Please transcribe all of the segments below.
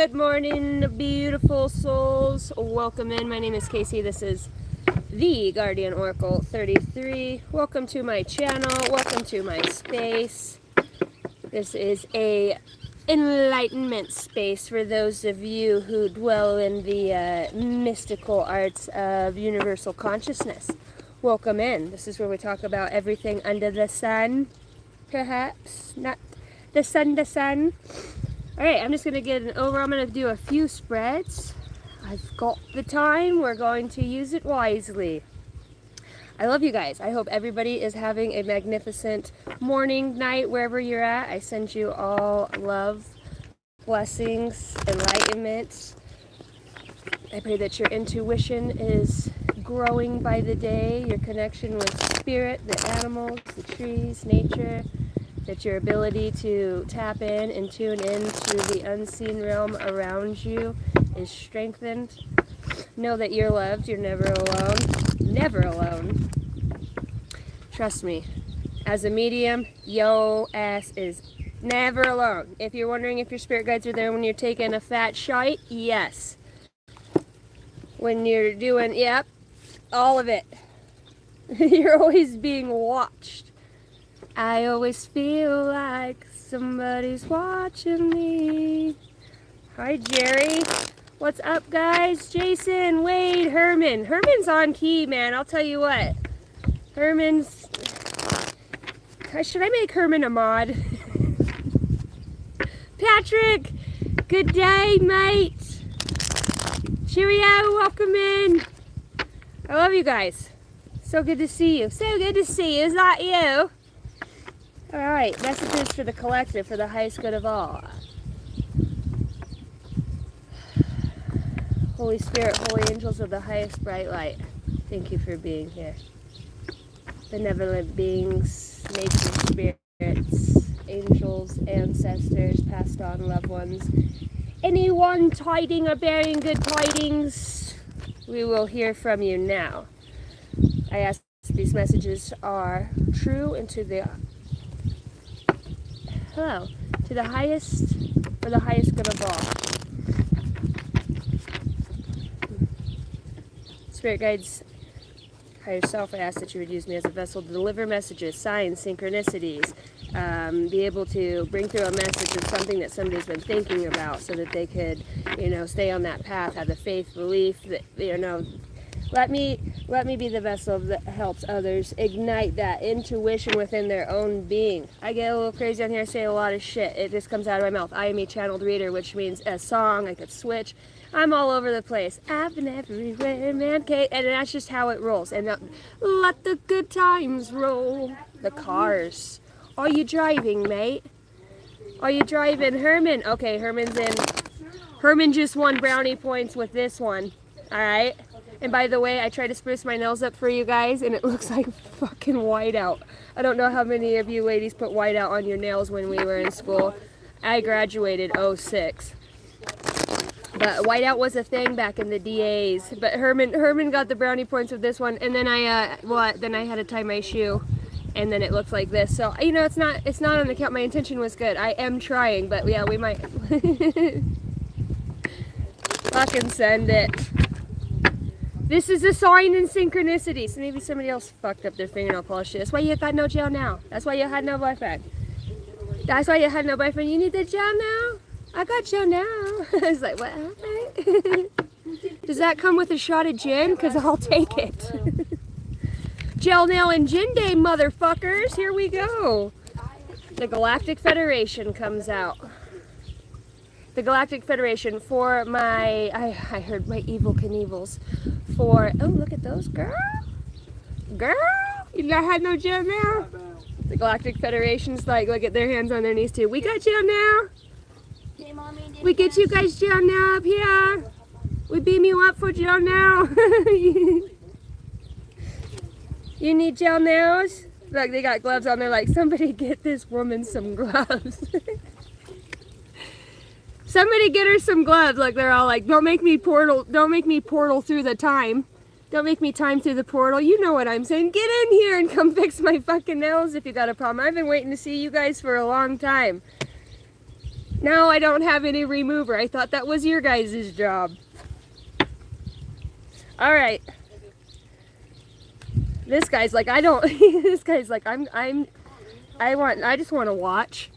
Good morning, beautiful souls. Welcome in. My name is Casey. This is the Guardian Oracle 33. Welcome to my channel. Welcome to my space. This is a enlightenment space for those of you who dwell in the mystical arts of universal consciousness. Welcome in. This is where we talk about everything under the sun, perhaps. Not the sun. Alright, I'm just going to get an over. I'm going to do a few spreads. I've got the time. We're going to use it wisely. I love you guys. I hope everybody is having a magnificent morning, night, wherever you're at. I send you all love, blessings, enlightenment. I pray that your intuition is growing by the day, your connection with spirit, the animals, the trees, nature, that your ability to tap in and tune in to the unseen realm around you is strengthened. Know that you're loved. You're never alone. Never alone. Trust me. As a medium, yo ass is never alone. If you're wondering if your spirit guides are there when you're taking a fat shite, yes. When you're doing, yep, all of it. You're always being watched. I always feel like somebody's watching me. Hi, Jerry. What's up, guys? Jason, Wade, Herman. Herman's on key, man. I'll tell you what. Herman's... Should I make Herman a mod? Patrick, good day, mate. Cheerio, welcome in. I love you guys. So good to see you. So good to see you. Is that you? Alright, messages for the collective, for the highest good of all. Holy Spirit, holy angels of the highest bright light, thank you for being here. Benevolent beings, nature spirits, angels, ancestors, passed on loved ones, anyone tiding or bearing good tidings, we will hear from you now. I ask these messages are true and to the to the highest, for the highest good of all. Spirit guides, higher self, I ask that you would use me as a vessel to deliver messages, signs, synchronicities, be able to bring through a message of something that somebody's been thinking about so that they could, stay on that path, have the faith, belief, that, let me be the vessel that helps others ignite that intuition within their own being. I get a little crazy on here, I say a lot of shit. It just comes out of my mouth. I am a channeled reader, which means a song, I could switch. I'm all over the place. I've been everywhere, man. Okay, and that's just how it rolls. And let the good times roll. The cars. Are you driving, mate? Are you driving? Herman. Okay, Herman's in. Herman just won brownie points with this one. Alright? And by the way, I tried to spruce my nails up for you guys, and it looks like fucking whiteout. I don't know how many of you ladies put whiteout on your nails when we were in school. I graduated '06. But whiteout was a thing back in the DAs. But Herman got the brownie points with this one, and then I had to tie my shoe, and then it looked like this. So it's not on the count. My intention was good. I am trying, but yeah, we might fucking send it. This is a sign in synchronicity. So maybe somebody else fucked up their fingernail polish. That's why you got no gel now. That's why you had no boyfriend. That's why you had no boyfriend. You need the gel now? I got gel now. I was like, what? Does that come with a shot of gin? Because I'll take it. Gel nail and gin day, motherfuckers. Here we go. The Galactic Federation comes out. The Galactic Federation for my, I heard my evil Knievels. For, oh, look at those, girl. Girl, you not had no gel now? The Galactic Federation's like, look at their hands on their knees too. We got gel now. We get you guys gel now up here. We beam you up for gel now. You need gel nails? Look, they got gloves on. They're like, somebody get this woman some gloves. Somebody get her some gloves. Look, they're all like, don't make me portal through the time. Don't make me time through the portal. You know what I'm saying. Get in here and come fix my fucking nails if you got a problem. I've been waiting to see you guys for a long time. Now I don't have any remover. I thought that was your guys' job. All right. This guy's like, I don't, this guy's like, I just want to watch.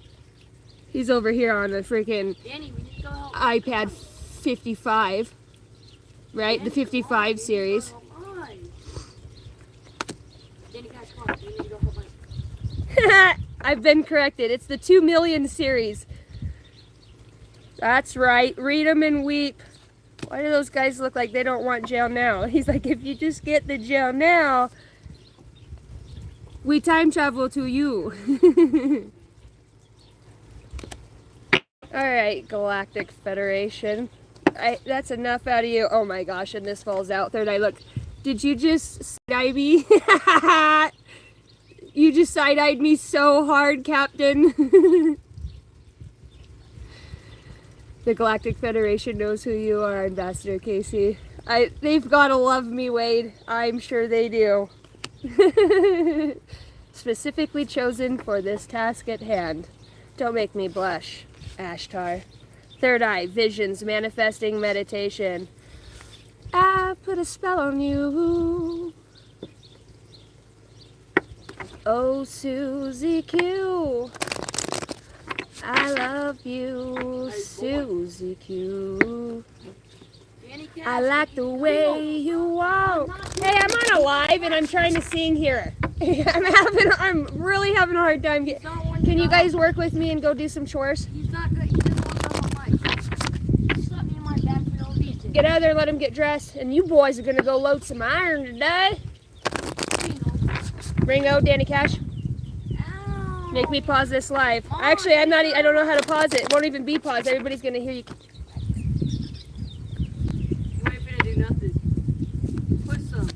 He's over here on the freaking Danny, we need to go help. iPad 55, right? Danny, The 55 series. Come on. Danny, guys, come on. We need to go help Mike. I've been corrected. It's the 2 million series. That's right. Read them and weep. Why do those guys look like they don't want jail now? He's like, if you just get the jail now, we time travel to you. Alright, Galactic Federation. That's enough out of you. Oh my gosh, and this falls out. Third eye, look. Did you just side-eye me? You just side-eyed me so hard, Captain. The Galactic Federation knows who you are, Ambassador Casey. They've gotta love me, Wade. I'm sure they do. Specifically chosen for this task at hand. Don't make me blush, Ashtar. Third eye, visions, manifesting, meditation. I put a spell on you. Oh, Susie Q. I love you, Susie Q. I like the way you walk. Hey, I'm on a live and I'm trying to sing here. I'm really having a hard time. Can you guys work with me and go do some chores? He's not good. He doesn't want to go help Mike. He slapped me in my back for no reason. Get out of there, let him get dressed. And you boys are gonna go load some iron today. Ringo, Danny Cash. Ow. Make me pause this live. Actually, I don't know how to pause it. It won't even be paused. Everybody's gonna hear you. You ain't finna do nothing. Put some.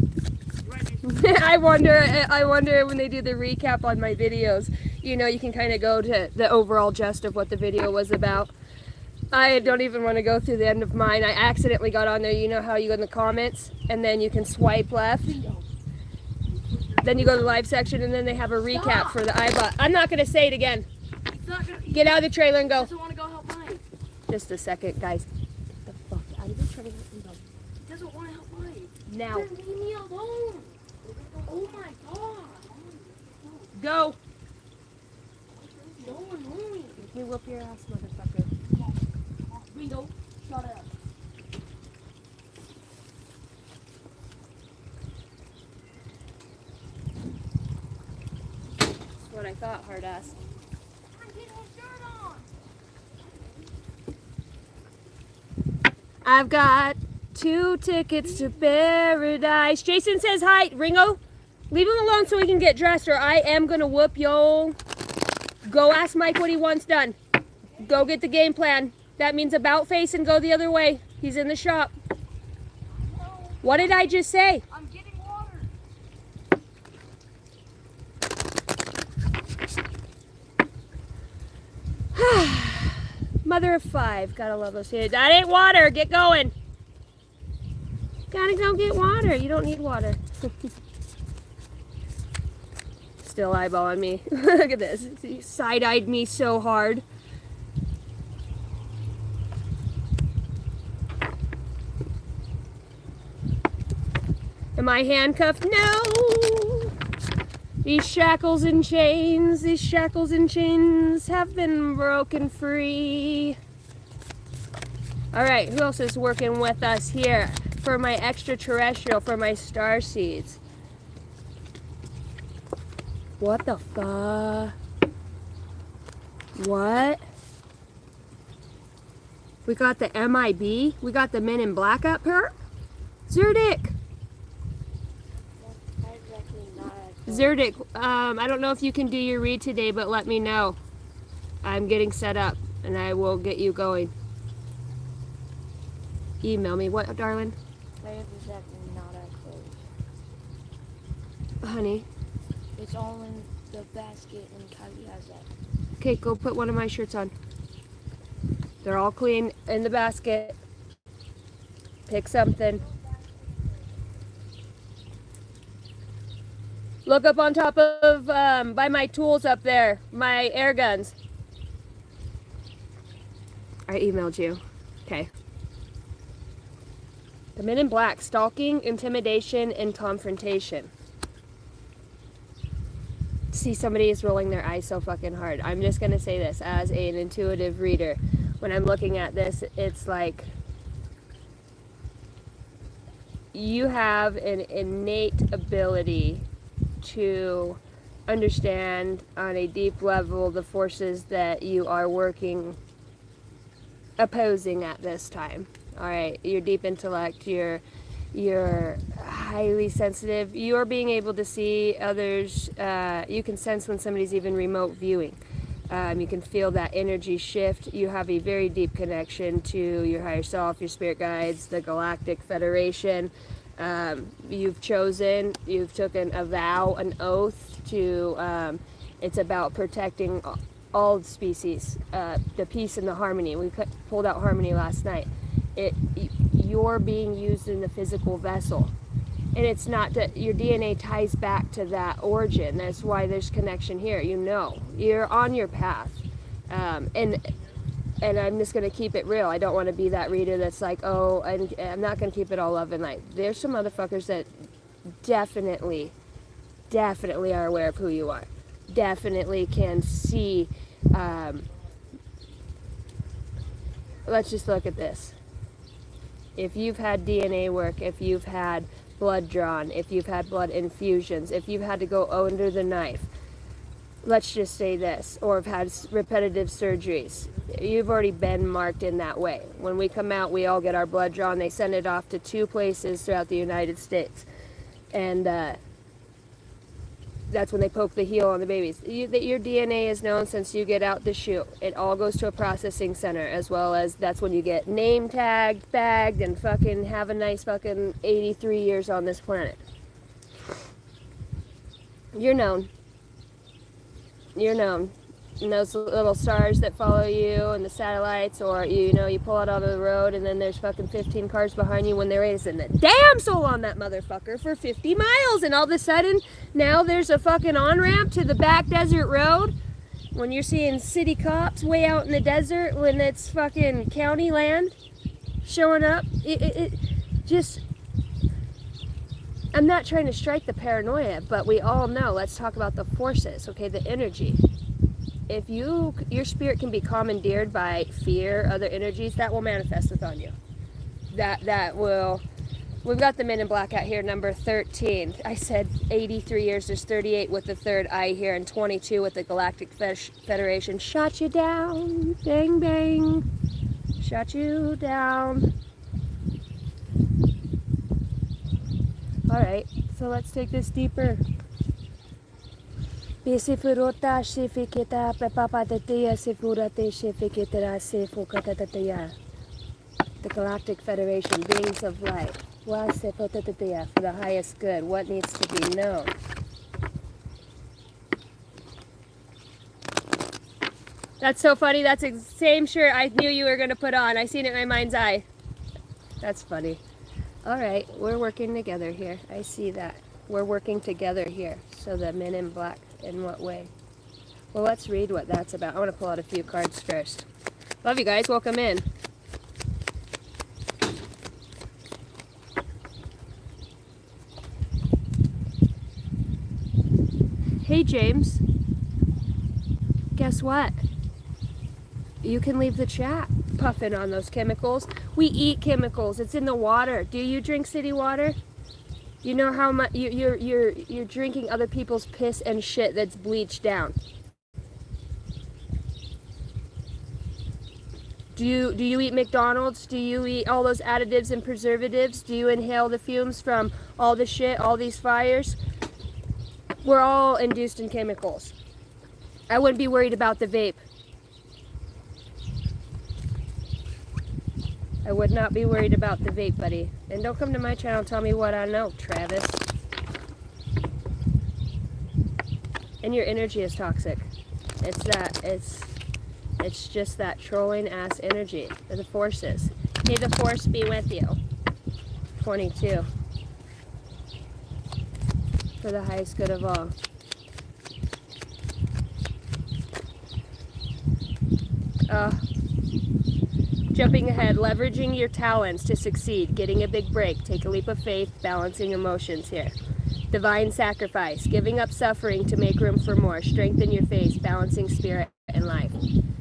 I wonder when they do the recap on my videos, you know, you can kind of go to the overall gist of what the video was about. I don't even want to go through the end of mine. I accidentally got on there. You know how you go in the comments and then you can swipe left. Then you go to the live section and then they have a recap for the iBot. I'm not going to say it again. Get out of the trailer and go. He doesn't want to go help Mike. Just a second, guys. Get the fuck out of the trailer and go. He doesn't want to help Mike. Now. Then leave me alone. Oh my god. Go. Don't annoy me. Let me whoop your ass, motherfucker. Window, shut up. That's what I thought, hard ass. I'm getting my shirt on. I've got 2 tickets to paradise. Jason says hi. Ringo, leave him alone so he can get dressed or I am going to whoop yo. Go ask Mike what he wants done. Go get the game plan. That means about face and go the other way. He's in the shop. What did I just say? I'm getting water. Mother of 5. Gotta love those kids. That ain't water. Get going. Gotta go get water. You don't need water. Still eyeballing me. Look at this. He side-eyed me so hard. Am I handcuffed? No! These shackles and chains have been broken free. Alright, who else is working with us here for my extraterrestrial, for my star seeds? What the fuck? What? We got the MIB? We got the Men in Black up here? Zerdic! Zerdic, I don't know if you can do your read today, but let me know. I'm getting set up, and I will get you going. Email me. What, darling? My is actually not as close. Honey. It's all in the basket, and Kylie has that. Okay, go put one of my shirts on. They're all clean in the basket. Pick something. Look up on top of, by my tools up there, my air guns. I emailed you. Okay. The Men in Black, stalking, intimidation, and confrontation. See, somebody is rolling their eyes so fucking hard. I'm just going to say this as an intuitive reader. When I'm looking at this, it's like you have an innate ability to understand on a deep level the forces that you are working opposing at this time. All right, your deep intellect, you're highly sensitive. You're being able to see others. You can sense when somebody's even remote viewing. You can feel that energy shift. You have a very deep connection to your higher self, your spirit guides, the Galactic Federation. You've taken a vow, an oath to, it's about protecting all species, the peace and the harmony. We pulled out harmony last night. You're being used in the physical vessel. And it's not that your DNA ties back to that origin. That's why there's connection here. You're on your path. And I'm just going to keep it real. I don't want to be that reader that's like, oh, I'm not going to keep it all love and light. There's some motherfuckers that definitely are aware of who you are. Definitely can see. Let's just look at this. If you've had DNA work, if you've had blood drawn, if you've had blood infusions, if you've had to go under the knife, let's just say this, or have had repetitive surgeries, you've already been marked in that way. When we come out, we all get our blood drawn. They send it off to 2 places throughout the United States. And that's when they poke the heel on the babies. Your DNA is known since you get out the chute. It all goes to a processing center, as well as that's when you get name tagged, bagged, and fucking have a nice fucking 83 years on this planet. You're known. You're known. And those little stars that follow you and the satellites, or you pull out onto the road and then there's fucking 15 cars behind you when they're racing the damn soul on that motherfucker for 50 miles, and all of a sudden now there's a fucking on-ramp to the back desert road. When you're seeing city cops way out in the desert when it's fucking county land showing up, it just, I'm not trying to strike the paranoia, but we all know, let's talk about the forces, okay, the energy. If your spirit can be commandeered by fear, other energies, that will manifest upon you. That will. We've got the Men in Black out here, number 13. I said 83 years. There's 38 with the third eye here, and 22 with the Galactic Federation. Shot you down, bang bang. Shot you down. All right, so let's take this deeper. The Galactic Federation, beings of light, for the highest good, what needs to be known. That's so funny. That's the same shirt I knew you were going to put on. I seen it in my mind's eye. That's funny. All right, we're working together here. I see that. We're working together here. So the Men in Black, in what way? Well, let's read what that's about. I want to pull out a few cards first. Love you guys. Welcome in. Hey, James. Guess what? You can leave the chat puffing on those chemicals. We eat chemicals. It's in the water. Do you drink city water? You know how much you're drinking other people's piss and shit that's bleached down. Do you eat McDonald's? Do you eat all those additives and preservatives? Do you inhale the fumes from all the shit, all these fires? We're all induced in chemicals. I wouldn't be worried about the vape. I would not be worried about the vape, buddy. And don't come to my channel and tell me what I know, Travis. And your energy is toxic. It's just that trolling ass energy. The forces. May the force be with you. 22. For the highest good of all. Jumping ahead, leveraging your talents to succeed, getting a big break, take a leap of faith, balancing emotions here. Divine sacrifice, giving up suffering to make room for more, strengthen your faith, balancing spirit and life.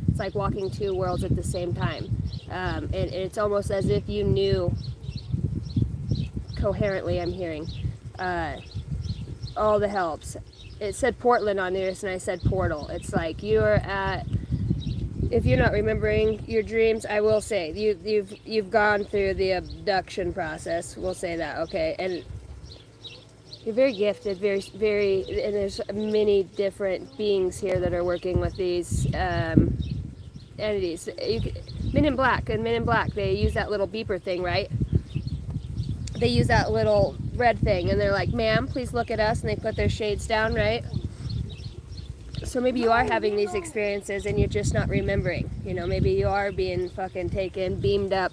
It's like walking two worlds at the same time. And it's almost as if you knew coherently, I'm hearing, all the helps. It said Portland on this and I said portal. It's like you're at, if you're not remembering your dreams, I will say you've gone through the abduction process. We'll say that, okay? And you're very gifted, very, and there's many different beings here that are working with these entities. Men in Black, they use that little beeper thing, right? They use that little red thing, and they're like, "Ma'am, please look at us," and they put their shades down, right? So maybe you are having these experiences and you're just not remembering. You know, maybe you are being fucking taken, beamed up,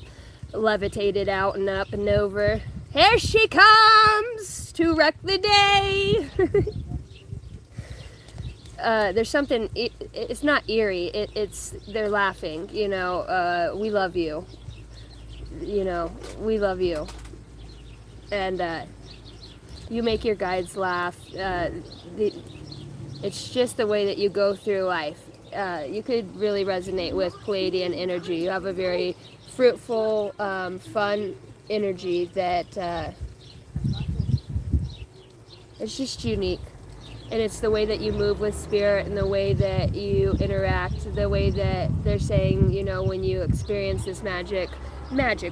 levitated out and up and over. Here she comes to wreck the day. There's something, it's not eerie, it's they're laughing, you know, we love you. You know, we love you. And you make your guides laugh. It's just the way that you go through life. You could really resonate with Pleiadian energy. You have a very fruitful, fun energy that it's just unique. And it's the way that you move with spirit and the way that you interact, the way that they're saying, you know, when you experience this magic,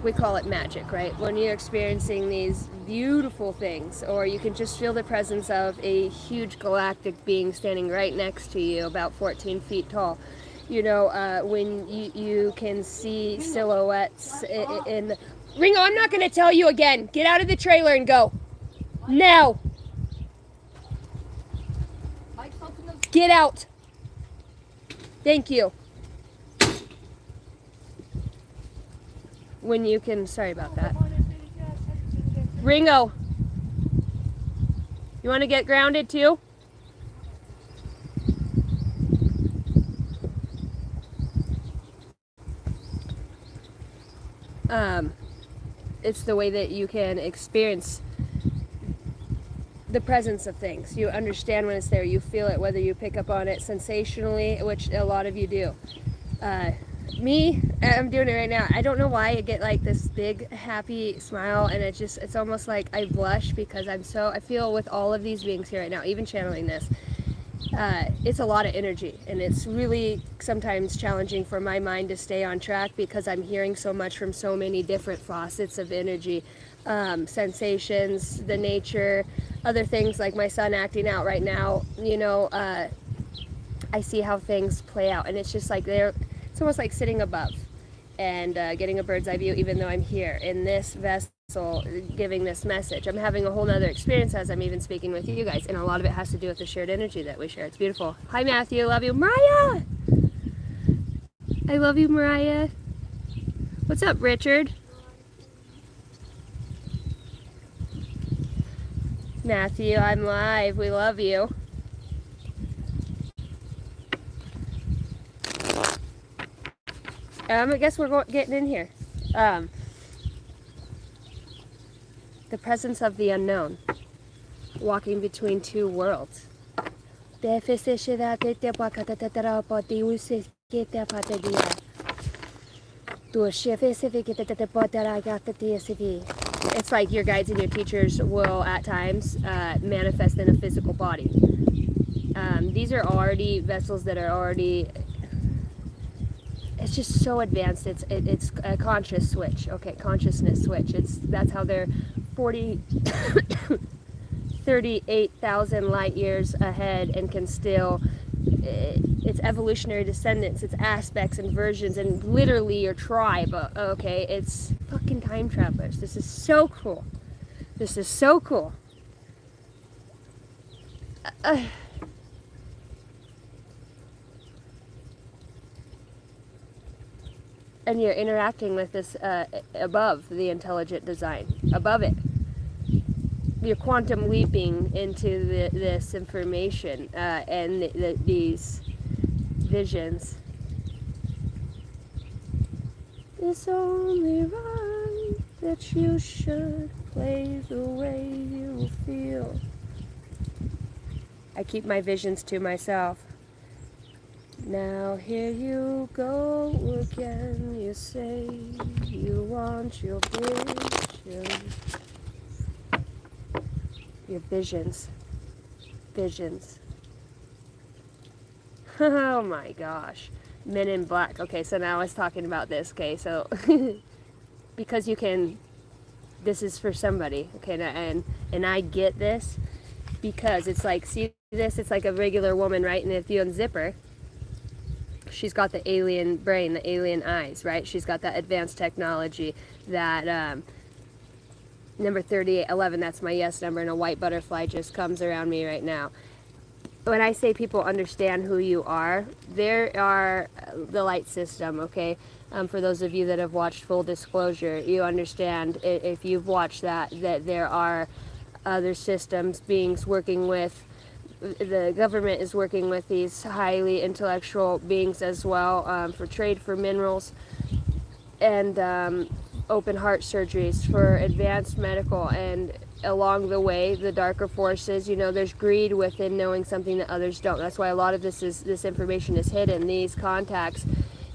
we call it magic, right? When you're experiencing these beautiful things, or you can just feel the presence of a huge galactic being standing right next to you, about 14 feet tall. You know, when you can see silhouettes in Ringo, I'm not going to tell you again. Get out of the trailer and go. Now. Get out. Thank you. When you can, sorry about that. Ringo, you want to get grounded too? It's the way that you can experience the presence of things. You understand when it's there. You feel it, whether you pick up on it sensationally, which a lot of you do. Me, I'm doing it right now. I don't know why I get like this big happy smile, and it's almost like I blush because I feel with all of these beings here right now, even channeling this, it's a lot of energy, and it's really sometimes challenging for my mind to stay on track because I'm hearing so much from so many different faucets of energy, sensations, the nature, other things like my son acting out right now, you know, I see how things play out, and it's just like it's almost like sitting above and getting a bird's eye view, even though I'm here in this vessel giving this message. I'm having a whole nother experience as I'm even speaking with you guys, and a lot of it has to do with the shared energy that we share. It's beautiful. Hi, Matthew. Love you. Mariah! I love you, Mariah. What's up, Richard? Matthew, I'm live. We love you. I guess we're getting in here. The presence of the unknown, walking between two worlds. It's like your guides and your teachers will at times manifest in a physical body. These are already vessels that are already, it's just so advanced. It's a conscious switch. Okay, consciousness switch. That's how they're 38,000 light years ahead and can still, it's evolutionary descendants, it's aspects and versions, and literally your tribe. Okay, it's fucking time travelers. This is so cool. This is so cool. And you're interacting with this above the intelligent design, above it. You're quantum leaping into this information and these visions. It's only right that you should play the way you feel. I keep my visions to myself. Now here you go again. You say you want your visions. Your visions. Visions. Oh my gosh. Men in Black. Okay, so now I was talking about this. Okay, so because you can, this is for somebody. Okay, and I get this because it's like, see this? It's like a regular woman, right? And if you unzip her, she's got the alien brain, the alien eyes, right? She's got that advanced technology, that number 3811, that's my yes number, and a white butterfly just comes around me right now. When I say people understand who you are, there are the light system, okay? For those of you that have watched Full Disclosure, you understand, if you've watched that there are other systems, beings working with, the government is working with these highly intellectual beings as well, for trade for minerals and open heart surgeries for advanced medical. And along the way, the darker forces, you know, there's greed within knowing something that others don't. That's why a lot of this information is hidden. These contacts,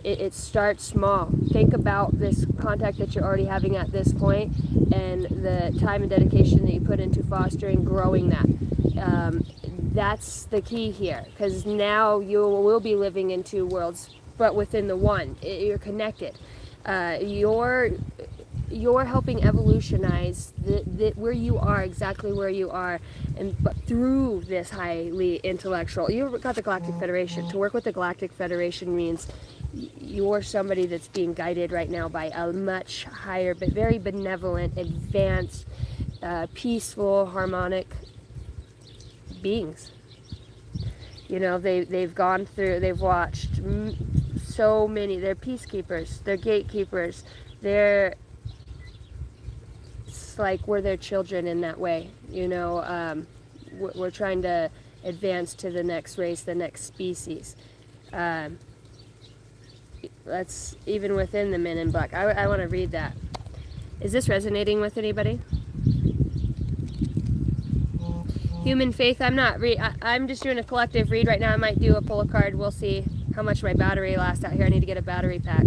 it starts small. Think about this contact that you're already having at this point and the time and dedication that you put into fostering, growing that. That's the key here, because now you will be living in two worlds, but within the one. You're connected. You're helping evolutionize where you are, exactly where you are, but through this highly intellectual. You've got the Galactic Federation. To work with the Galactic Federation means you're somebody that's being guided right now by a much higher, but very benevolent, advanced, peaceful, harmonic beings. You know, they've gone through, they've watched so many. They're peacekeepers, they're gatekeepers, they're, it's like we're their children in that way. You know, we're trying to advance to the next race, the next species. That's even within the Men in Black. I want to read that. Is this resonating with anybody? Human faith. I'm just doing a collective read right now. I might do a pull a card. We'll see how much my battery lasts out here. I need to get a battery pack.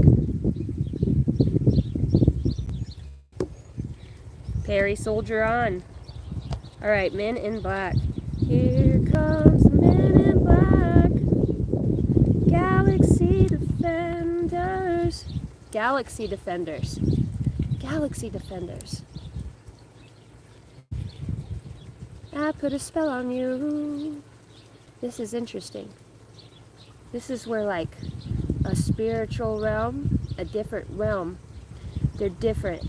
Perry, soldier on. All right, Men in Black. Here comes the Men in Black. Galaxy Defenders. Galaxy Defenders. Galaxy Defenders. I put a spell on you. This is interesting. This is where, like, a spiritual realm, a different realm. They're different.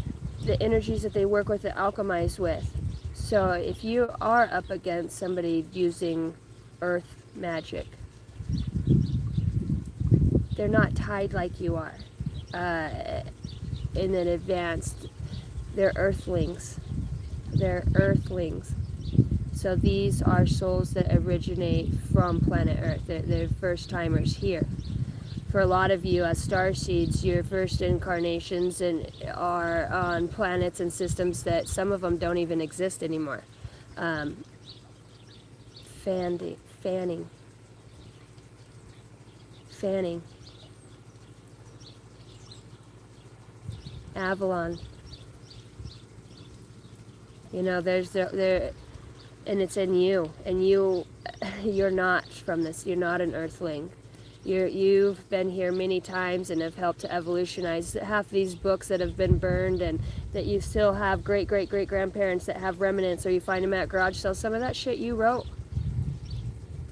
The energies that they work with, they alchemize with. So if you are up against somebody using earth magic, they're not tied like you are. In an advanced, they're earthlings. They're earthlings. So these are souls that originate from planet Earth. They're first timers here. For a lot of you as starseeds, your first incarnations are on planets and systems that some of them don't even exist anymore. Fanning. Avalon. You know, there, and it's in you. And you're not from this. You're not an earthling. You've been here many times and have helped to evolutionize half these books that have been burned, and that you still have great-great-great-grandparents that have remnants, or you find them at garage sales. Some of that shit you wrote.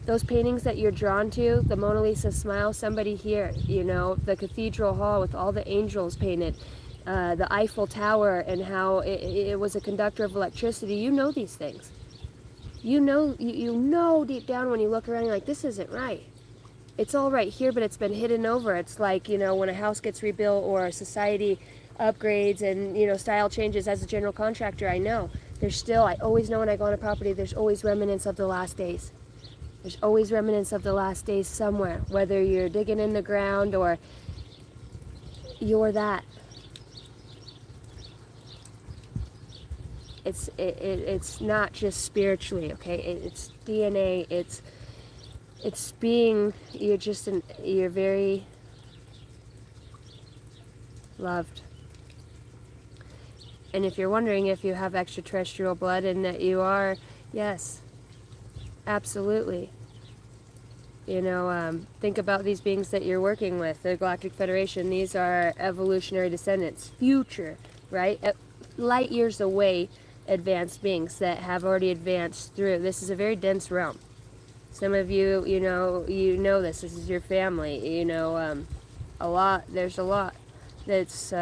Those paintings that you're drawn to, the Mona Lisa smile, somebody here, you know, the Cathedral Hall with all the angels painted, the Eiffel Tower and how it was a conductor of electricity. You know these things. You know deep down when you look around, you're like, this isn't right. It's all right here, but it's been hidden over. It's like, you know, when a house gets rebuilt or a society upgrades and, you know, style changes. As a general contractor, I know. I always know when I go on a property, there's always remnants of the last days. There's always remnants of the last days somewhere, whether you're digging in the ground or you're that. It's not just spiritually, okay? It's DNA. It's being, you're very loved. And if you're wondering if you have extraterrestrial blood and that you are, yes, absolutely. Think about these beings that you're working with, the Galactic Federation. These are evolutionary descendants, future, right? Light years away advanced beings that have already advanced through. This is a very dense realm. Some of you, this is your family, there's a lot that's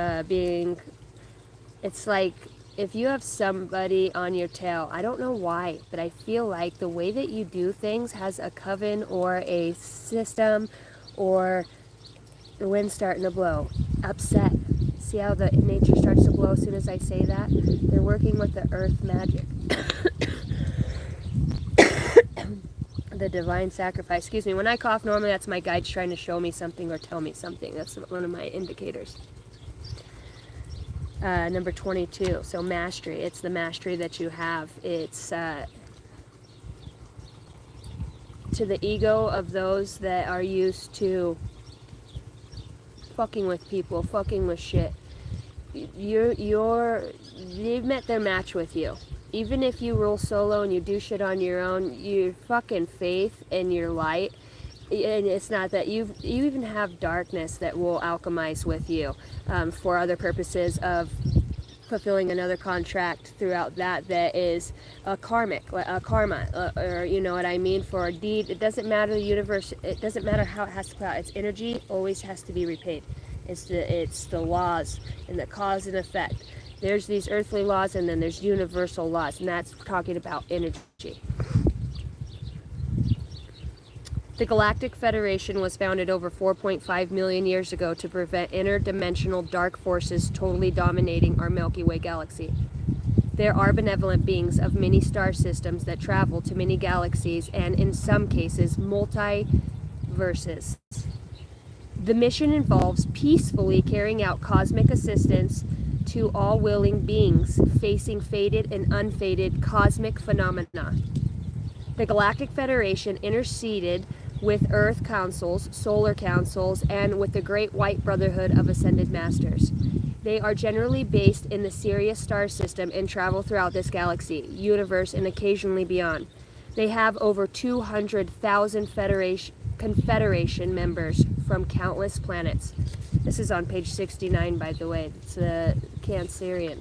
it's like, if you have somebody on your tail, I don't know why, but I feel like the way that you do things has a coven or a system, or the wind starting to blow. Upset. See how the nature starts to blow as soon as I say that? They're working with the earth magic. The divine sacrifice. Excuse me. When I cough, normally that's my guides trying to show me something or tell me something. That's one of my indicators. Number 22, so mastery. It's the mastery that you have. It's to the ego of those that are used to fucking with people, fucking with shit. They've met their match with you. Even if you roll solo and you do shit on your own, your fucking faith and your light, and it's not that you even have darkness that will alchemize with you for other purposes of fulfilling another contract throughout that is a karma, or you know what I mean, for a deed. It doesn't matter the universe, it doesn't matter how it has to play out. Its energy always has to be repaid. It's the laws and the cause and effect. There's these earthly laws, and then there's universal laws, and that's talking about energy. The Galactic Federation was founded over 4.5 million years ago to prevent interdimensional dark forces totally dominating our Milky Way galaxy. There are benevolent beings of many star systems that travel to many galaxies and, in some cases, multiverses. The mission involves peacefully carrying out cosmic assistance to all willing beings facing faded and unfaded cosmic phenomena. The Galactic Federation interceded with Earth Councils, Solar Councils, and with the Great White Brotherhood of Ascended Masters. They are generally based in the Sirius star system and travel throughout this galaxy, universe, and occasionally beyond. They have over 200,000 Confederation members from countless planets. This is on page 69, by the way. It's a Cancerian.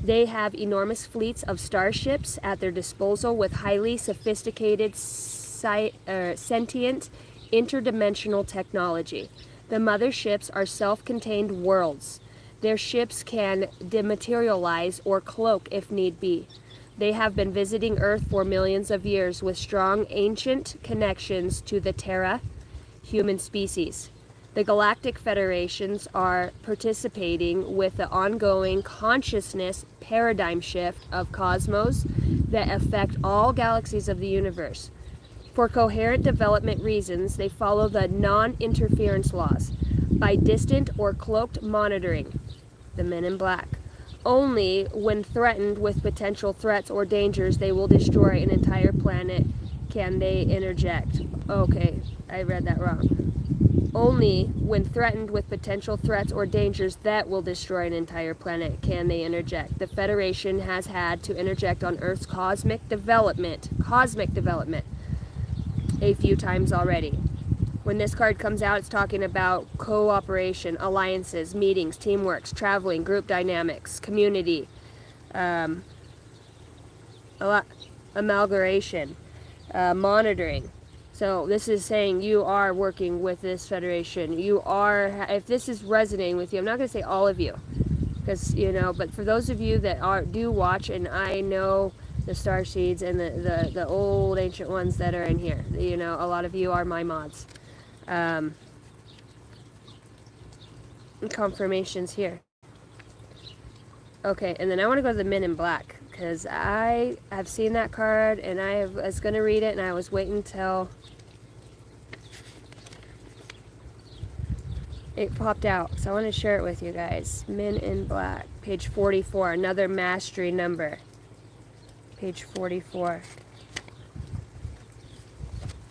They have enormous fleets of starships at their disposal with highly sophisticated sentient interdimensional technology. The motherships are self-contained worlds. Their ships can dematerialize or cloak if need be. They have been visiting Earth for millions of years with strong ancient connections to the Terra human species. The Galactic Federations are participating with the ongoing consciousness paradigm shift of cosmos that affect all galaxies of the universe. For coherent development reasons, they follow the non-interference laws by distant or cloaked monitoring, the Men in Black. Only when threatened with potential threats or dangers they will destroy an entire planet can they interject. Okay, I read that wrong. Only when threatened with potential threats or dangers that will destroy an entire planet can they interject. The Federation has had to interject on Earth's cosmic development, a few times already. When this card comes out, it's talking about cooperation, alliances, meetings, teamworks, traveling, group dynamics, community, amalgamation, monitoring. So this is saying you are working with this federation. You are, if this is resonating with you, I'm not going to say all of you, because, but for those of you that do watch, and I know the star seeds and the old ancient ones that are in here, a lot of you are my mods. Confirmations here. Okay, and then I want to go to the Men in Black, because I have seen that card, and I was going to read it, and I was waiting until it popped out. So I want to share it with you guys. Men in Black, page 44, another mastery number. Page 44. Are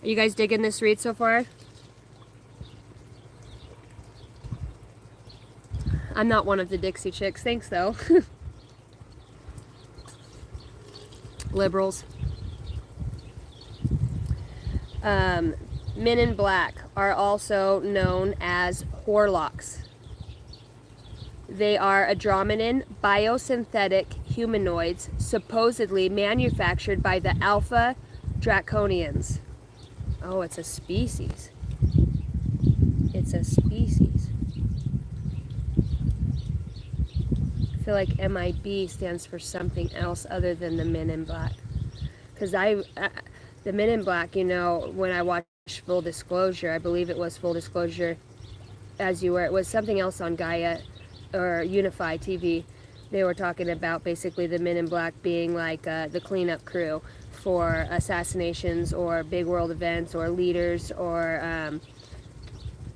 you guys digging this read so far? I'm not one of the Dixie chicks. Thanks, though. Liberals. Men in Black are also known as Horlocks. They are Andromedan biosynthetic humanoids supposedly manufactured by the Alpha Draconians. Oh, it's a species. It's a species. I feel like MIB stands for something else other than the Men in Black. Because the Men in Black, you know, when I watched Full Disclosure, I believe it was Full Disclosure, As You Were, it was something else on Gaia or Unify TV. They were talking about basically the Men in Black being like the cleanup crew for assassinations or big world events or leaders or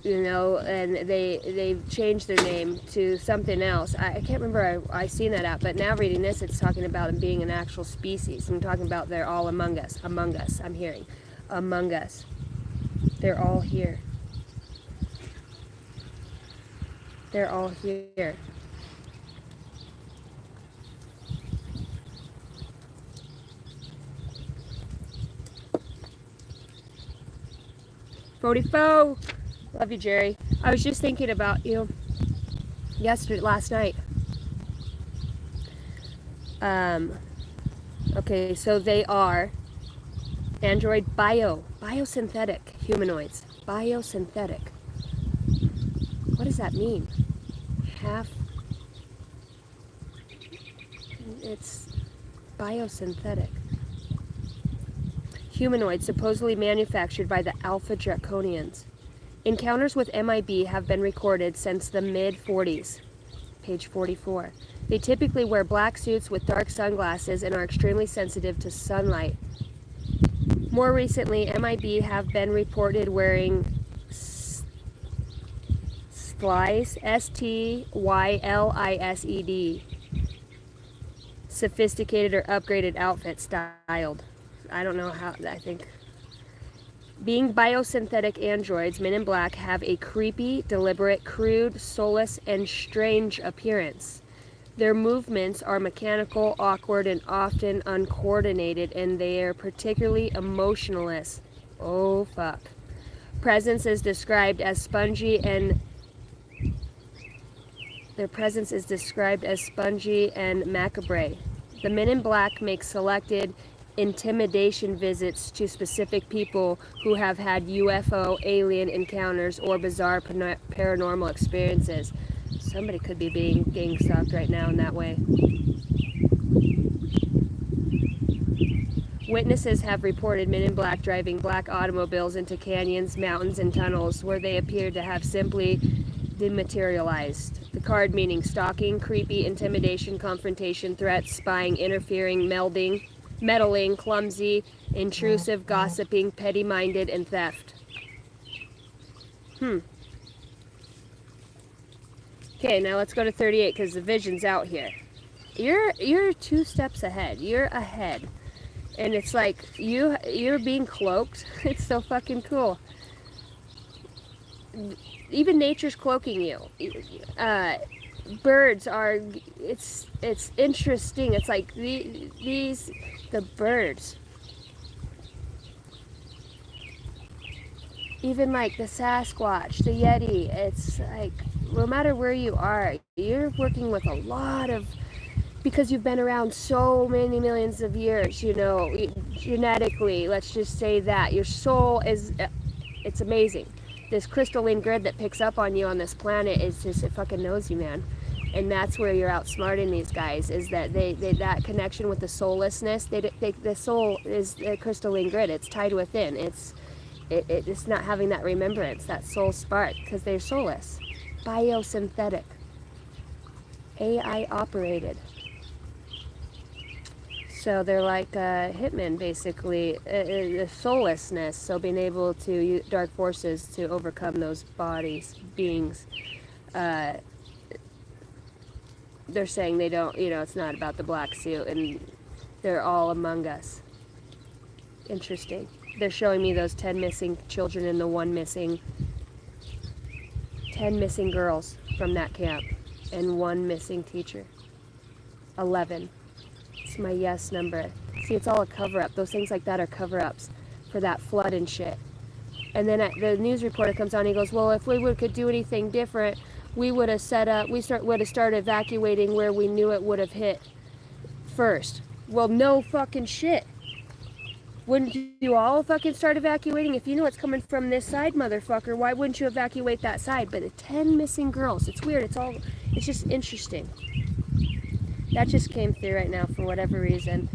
you know, and they've changed their name to something else. I can't remember I seen that out, but now reading this, it's talking about them being an actual species. I'm talking about they're all among us. Among us, I'm hearing. Among us. They're all here. They're all here. Bodifo! Love you, Jerry. I was just thinking about you last night. Okay, so they are android biosynthetic humanoids. Biosynthetic. What does that mean? It's biosynthetic. Humanoids supposedly manufactured by the Alpha Draconians. Encounters with MIB have been recorded since the mid-40s. Page 44. They typically wear black suits with dark sunglasses and are extremely sensitive to sunlight. More recently, MIB have been reported wearing STYLISED, STYLISED, sophisticated or upgraded outfit styled. I don't know how, I think. Being biosynthetic androids, Men in Black have a creepy, deliberate, crude, soulless, and strange appearance. Their movements are mechanical, awkward, and often uncoordinated, and they are particularly emotionless. Oh, fuck. Presence is described as spongy and... Their presence is described as spongy and macabre. The Men in Black make selected intimidation visits to specific people who have had UFO, alien encounters, or bizarre paranormal experiences. Somebody could be being gang stalked right now in that way. Witnesses have reported Men in Black driving black automobiles into canyons, mountains, and tunnels where they appear to have simply dematerialized. The card meaning stalking, creepy, intimidation, confrontation, threats, spying, interfering, meddling, clumsy, intrusive, gossiping, petty-minded, and theft. Okay, now let's go to 38 because the vision's out here. You're 2 steps ahead. You're ahead. And it's like you're being cloaked. It's so fucking cool. Even nature's cloaking you. Birds are, it's interesting. It's like the birds. Even like the Sasquatch, the Yeti, it's like, no matter where you are, you're working with a lot of, because you've been around so many millions of years, you know, genetically, let's just say that. Your soul is, it's amazing. This crystalline grid that picks up on you on this planet is just, it fucking knows you, man. And that's where you're outsmarting these guys, is that they that connection with the soullessness, the soul is a crystalline grid. It's tied within. It's not having that remembrance, that soul spark, because they're soulless. Biosynthetic. AI operated. So they're like hitmen, basically, the soullessness. So being able to use dark forces to overcome those beings. They're saying they don't, you know, it's not about the black suit, and They're all among us. Interesting. They're showing me those 10 missing children and the 10 missing girls from that camp and 1 missing teacher. 11. It's my yes number. See, it's all a cover-up. Those things like that are cover-ups for that flood and shit. And then the news reporter comes on, he goes, well, if we could do anything different, we would have would have started evacuating where we knew it would have hit first. Well, no fucking shit. Wouldn't you all fucking start evacuating? If you know it's coming from this side, motherfucker, why wouldn't you evacuate that side? But the 10 missing girls, it's weird. It's just interesting. That just came through right now for whatever reason.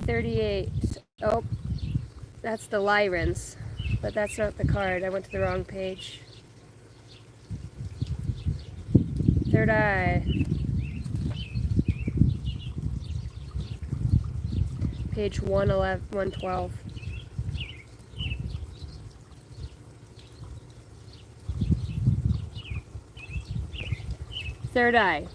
38. Oh, that's the Lyrans. But that's not the card. I went to the wrong page. Third eye. Page 111, 112. Third eye.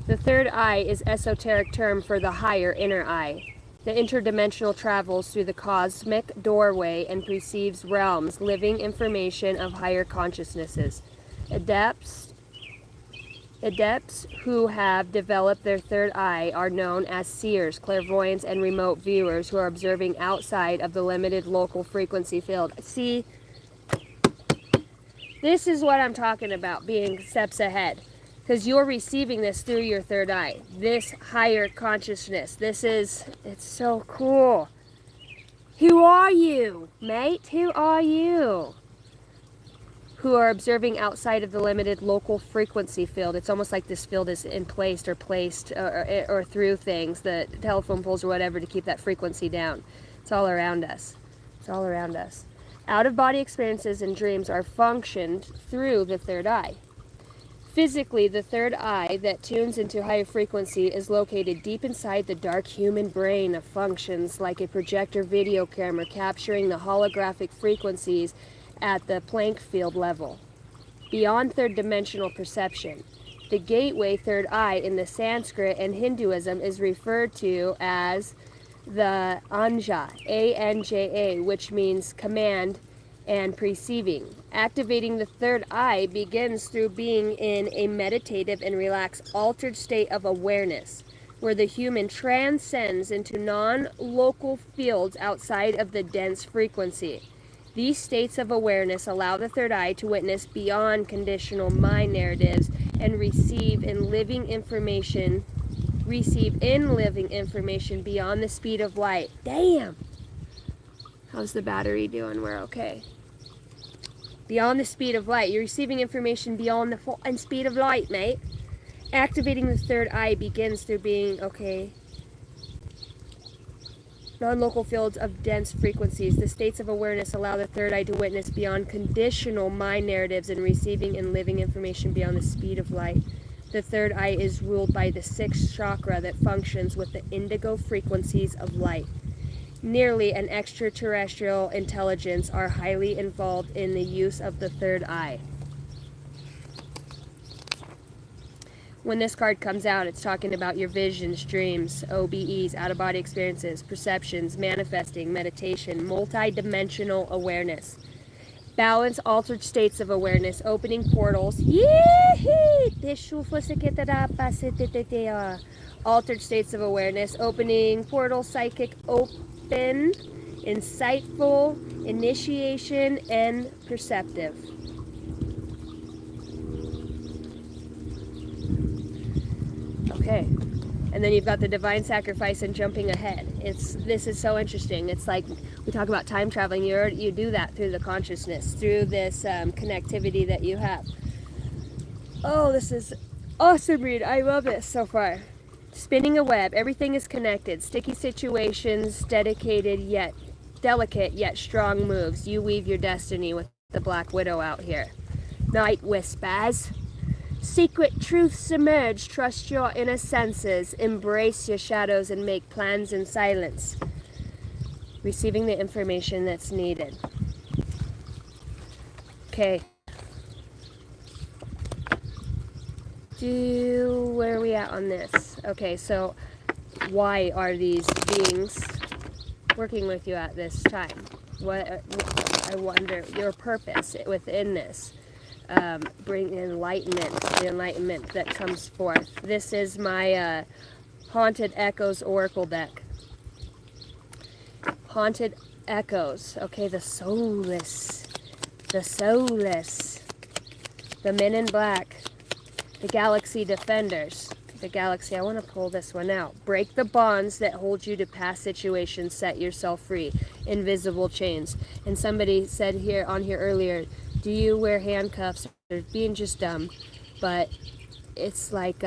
The third eye is esoteric term for the higher inner eye. The interdimensional travels through the cosmic doorway and perceives realms, living information of higher consciousnesses. Adepts who have developed their third eye are known as seers, clairvoyants, and remote viewers who are observing outside of the limited local frequency field. See, this is what I'm talking about, being steps ahead. Because you're receiving this through your third eye. This higher consciousness. It's so cool. Who are you, mate? Who are you? Who are observing outside of the limited local frequency field. It's almost like this field is placed or through things, the telephone poles or whatever, to keep that frequency down. It's all around us. It's all around us. Out-of-body experiences and dreams are functioned through the third eye. Physically, the third eye that tunes into higher frequency is located deep inside the dark human brain of functions like a projector video camera capturing the holographic frequencies at the Planck field level. Beyond third dimensional perception, the gateway third eye in the Sanskrit and Hinduism is referred to as the Anja, A-N-J-A, which means command and perceiving. Activating the third eye begins through being in a meditative and relaxed altered state of awareness, where the human transcends into non-local fields outside of the dense frequency. These states of awareness allow the third eye to witness beyond conditional mind narratives and receive in living information beyond the speed of light. Damn! How's the battery doing? We're okay. Beyond the speed of light. You're receiving information beyond the full speed of light, mate. Activating the third eye begins through being, non-local fields of dense frequencies. The states of awareness allow the third eye to witness beyond conditional mind narratives and receiving and living information beyond the speed of light. The third eye is ruled by the sixth chakra that functions with the indigo frequencies of light. Nearly an extraterrestrial intelligence are highly involved in the use of the third eye. When this card comes out, it's talking about your visions, dreams, OBEs, out-of-body experiences, perceptions, manifesting, meditation, multi-dimensional awareness. Balance, altered states of awareness, opening portals. Altered states of awareness, opening portals, psychic open, insightful, initiation, and perceptive. Okay. And then you've got the divine sacrifice and jumping ahead. This is so interesting. It's like we talk about time traveling. You do that through the consciousness, through this connectivity that you have. Oh, this is awesome read. I love this so far. Spinning a web. Everything is connected. Sticky situations, delicate yet strong moves. You weave your destiny with the Black Widow out here. Night whispers. Secret truths emerge. Trust your inner senses. Embrace your shadows and make plans in silence. Receiving the information that's needed. Okay. Where are we at on this? Okay, so why are these beings working with you at this time? I wonder your purpose within this. Bring enlightenment, the enlightenment that comes forth. This is my Haunted Echoes Oracle deck. Haunted Echoes. Okay, the soulless. The soulless. The men in black. The Galaxy Defenders. The Galaxy, I want to pull this one out. Break the bonds that hold you to past situations. Set yourself free. Invisible chains. And somebody said here on here earlier, do you wear handcuffs? Or being just dumb. But it's like,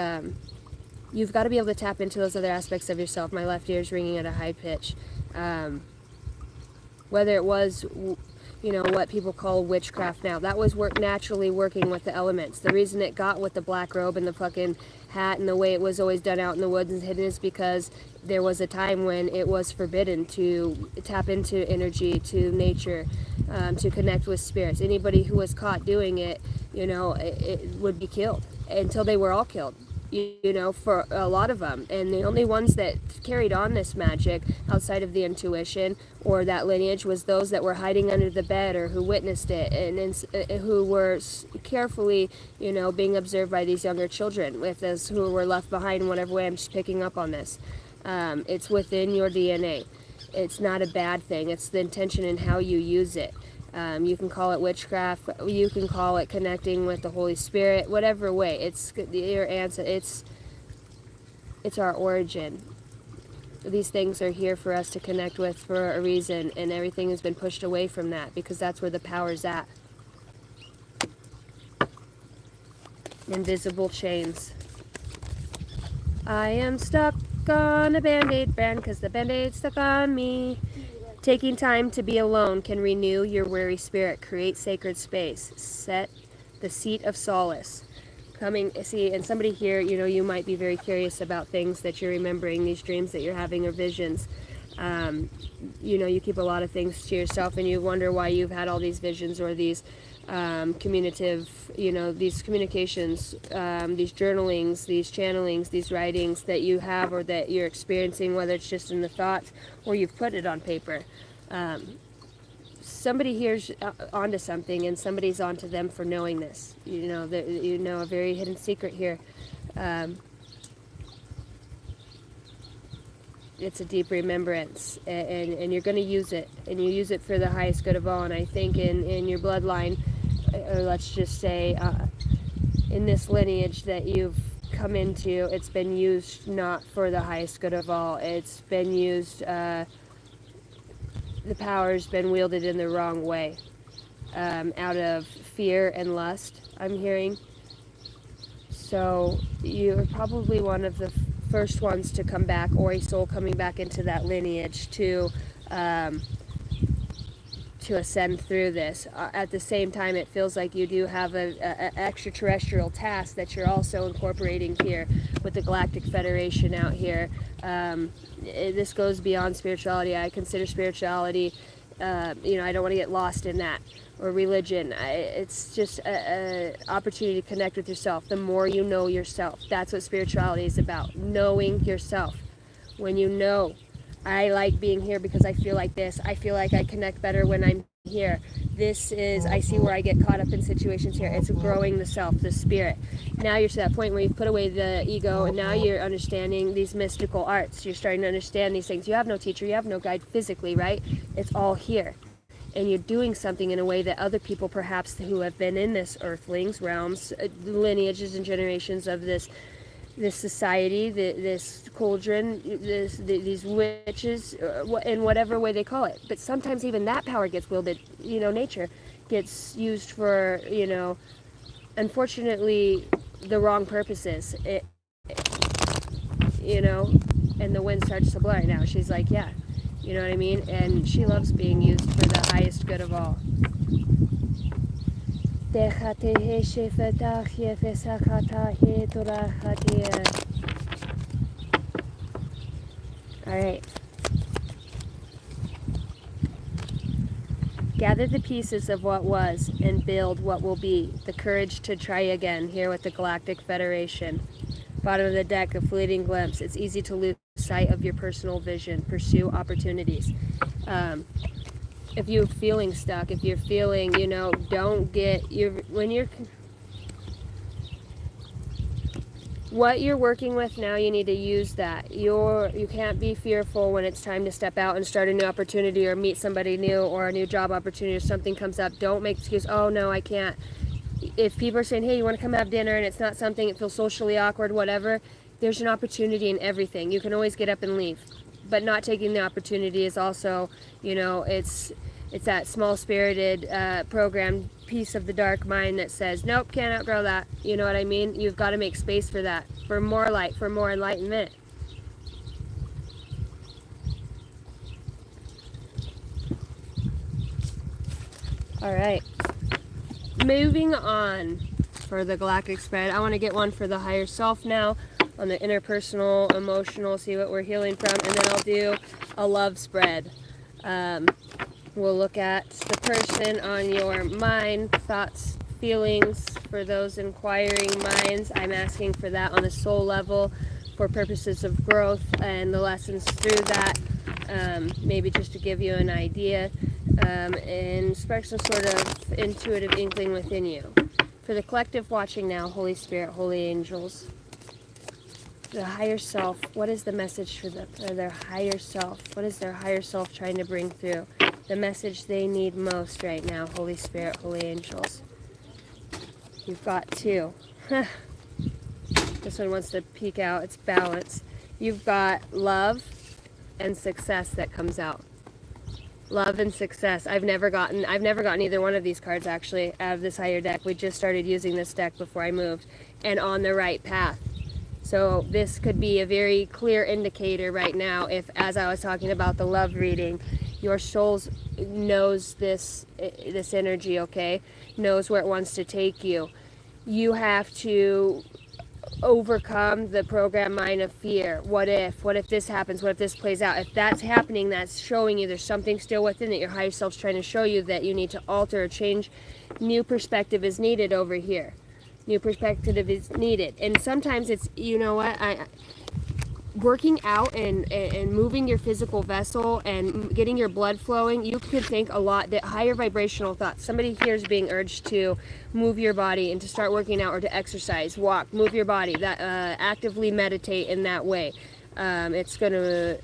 you've got to be able to tap into those other aspects of yourself. My left ear is ringing at a high pitch. Whether it was, you know, what people call witchcraft now, that was naturally working with the elements. The reason it got with the black robe and the fucking hat and the way it was always done out in the woods and hidden is because there was a time when it was forbidden to tap into energy, to nature, to connect with spirits. Anybody who was caught doing it, you know, it would be killed until they were all killed. You know, for a lot of them. And the only ones that carried on this magic outside of the intuition or that lineage was those that were hiding under the bed or who witnessed it and who were carefully, you know, being observed by these younger children with those who were left behind in whatever way. I'm just picking up on this. It's within your DNA. It's not a bad thing. It's the intention and how you use it. You can call it witchcraft, you can call it connecting with the Holy Spirit, whatever way. It's your answer. It's our origin. These things are here for us to connect with for a reason, and everything has been pushed away from that because that's where the power's at. Invisible chains. I am stuck on a Band-Aid brand because the Band-Aid's stuck on me. Taking time to be alone can renew your weary spirit, create sacred space, set the seat of solace. See, and somebody here, you know, you might be very curious about things that you're remembering, these dreams that you're having or visions. You know, you keep a lot of things to yourself and you wonder why you've had all these visions or these communicative, you know, these communications, these journalings, these channelings, these writings that you have or that you're experiencing, whether it's just in the thoughts or you've put it on paper. Somebody here's onto something and somebody's onto them for knowing this. You know, a very hidden secret here. It's a deep remembrance, and you're going to use it, and you use it for the highest good of all. And I think in your bloodline, or let's just say in this lineage that you've come into, it's been used not for the highest good of all. It's been used, the power's been wielded in the wrong way, out of fear and lust, I'm hearing. So you're probably one of the first ones to come back, or a soul coming back into that lineage to ascend through this. At the same time, it feels like you do have an extraterrestrial task that you're also incorporating here with the Galactic Federation out here. This goes beyond spirituality. I consider spirituality, you know, I don't want to get lost in that, or religion. It's just an opportunity to connect with yourself. The more you know yourself, that's what spirituality is about, knowing yourself. When you know, I like being here because I feel like this. I feel like I connect better when I'm here. This is, I see where I get caught up in situations here. It's growing the self, the spirit. Now you're to that point where you've put away the ego, and now you're understanding these mystical arts. You're starting to understand these things. You have no teacher, you have no guide physically, right? It's all here. And you're doing something in a way that other people perhaps who have been in this earthlings, realms, lineages and generations of this society, this cauldron, these witches, in whatever way they call it. But sometimes even that power gets wielded, you know, nature gets used for, you know, unfortunately, the wrong purposes. You know, and the wind starts to blur. Now she's like, yeah, you know what I mean? And she loves being used for the highest good of all. Alright. Gather the pieces of what was and build what will be. The courage to try again here with the Galactic Federation. Bottom of the deck, a fleeting glimpse. It's easy to lose sight of your personal vision. Pursue opportunities. If you're feeling stuck, if you're feeling, don't get what you're working with now, you need to use that. You can't be fearful when it's time to step out and start a new opportunity or meet somebody new or a new job opportunity or something comes up. Don't make excuse, oh no, I can't. If people are saying, hey, you want to come have dinner, and it's not something, it feels socially awkward, whatever, there's an opportunity in everything. You can always get up and leave. But not taking the opportunity is also, it's that small-spirited, programmed piece of the dark mind that says, nope, can't outgrow that. You know what I mean? You've got to make space for that, for more light, for more enlightenment. All right. Moving on for the galactic spread. I want to get one for the higher self now, on the interpersonal, emotional, see what we're healing from, and then I'll do a love spread. We'll look at the person on your mind, thoughts, feelings. For those inquiring minds, I'm asking for that on a soul level for purposes of growth and the lessons through that, maybe just to give you an idea, and spark some sort of intuitive inkling within you. For the collective watching now, Holy Spirit, holy angels, the higher self, what is the message for their higher self? What is their higher self trying to bring through? The message they need most right now, Holy Spirit, holy angels. You've got two. This one wants to peek out. It's balance. You've got love and success that comes out. Love and success. I've never gotten either one of these cards actually out of this higher deck. We just started using this deck before I moved, and on the right path. So this could be a very clear indicator right now if, as I was talking about the love reading, your soul knows this energy, okay? Knows where it wants to take you. You have to overcome the program mind of fear. What if this happens? What if this plays out? If that's happening, that's showing you there's something still within that your higher self's trying to show you that you need to alter or change. New perspective is needed over here. New perspective is needed. And sometimes it's, working out and moving your physical vessel and getting your blood flowing, you could think a lot that higher vibrational thoughts. Somebody here is being urged to move your body and to start working out or to exercise, walk, move your body, that actively meditate in that way. It's going to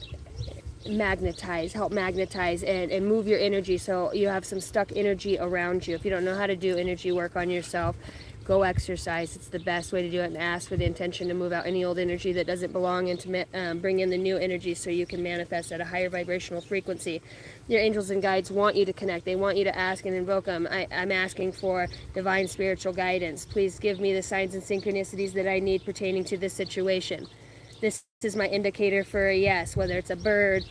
help magnetize and move your energy so you have some stuck energy around you. If you don't know how to do energy work on yourself, go exercise. It's the best way to do it, and ask for the intention to move out any old energy that doesn't belong and to bring in the new energy so you can manifest at a higher vibrational frequency. Your angels and guides want you to connect. They want you to ask and invoke them. I'm asking for divine spiritual guidance. Please give me the signs and synchronicities that I need pertaining to this situation. This is my indicator for a yes, whether it's a bird,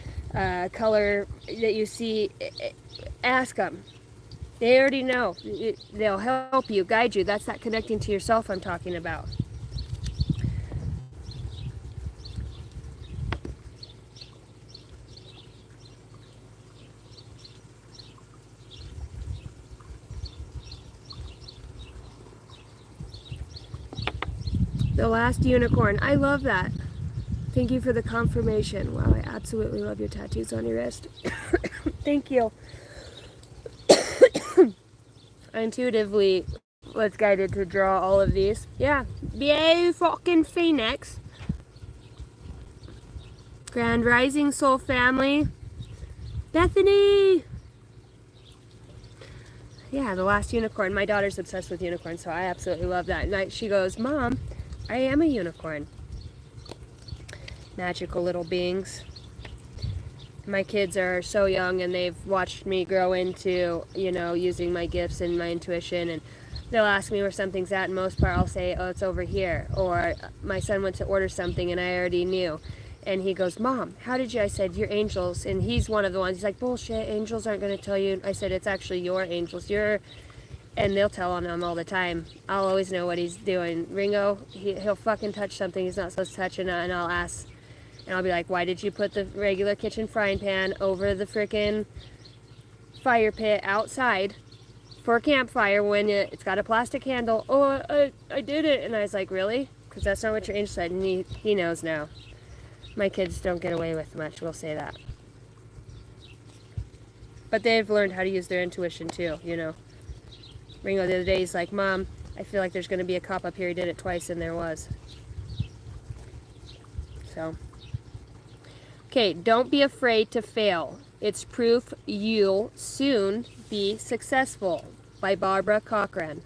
color that you see. Ask them. They already know. They'll help you, guide you. That's that connecting to yourself I'm talking about. The last unicorn. I love that. Thank you for the confirmation. Wow, I absolutely love your tattoos on your wrist. Thank you. I intuitively was guided to draw all of these. Yeah, BA fucking Phoenix. Grand Rising Soul Family. Bethany! Yeah, the last unicorn. My daughter's obsessed with unicorns, so I absolutely love that. And she goes, Mom, I am a unicorn. Magical little beings. My kids are so young and they've watched me grow into, using my gifts and my intuition, and they'll ask me where something's at, and most part I'll say, oh, it's over here. Or my son went to order something and I already knew. And he goes, Mom, how did you? I said, your angels. And he's one of the ones. He's like, bullshit, angels aren't going to tell you. I said, it's actually your angels. And they'll tell on him all the time. I'll always know what he's doing. Ringo, he'll fucking touch something he's not supposed to touch, and I'll ask. And I'll be like, why did you put the regular kitchen frying pan over the frickin' fire pit outside for a campfire when it's got a plastic handle? Oh, I did it. And I was like, really? Because that's not what your angel said. And he knows now. My kids don't get away with much, we'll say that. But they've learned how to use their intuition too, you know. Ringo the other day, he's like, Mom, I feel like there's going to be a cop up here. He did it twice, and there was. So. Okay, don't be afraid to fail. It's proof you'll soon be successful. By Barbara Cochran.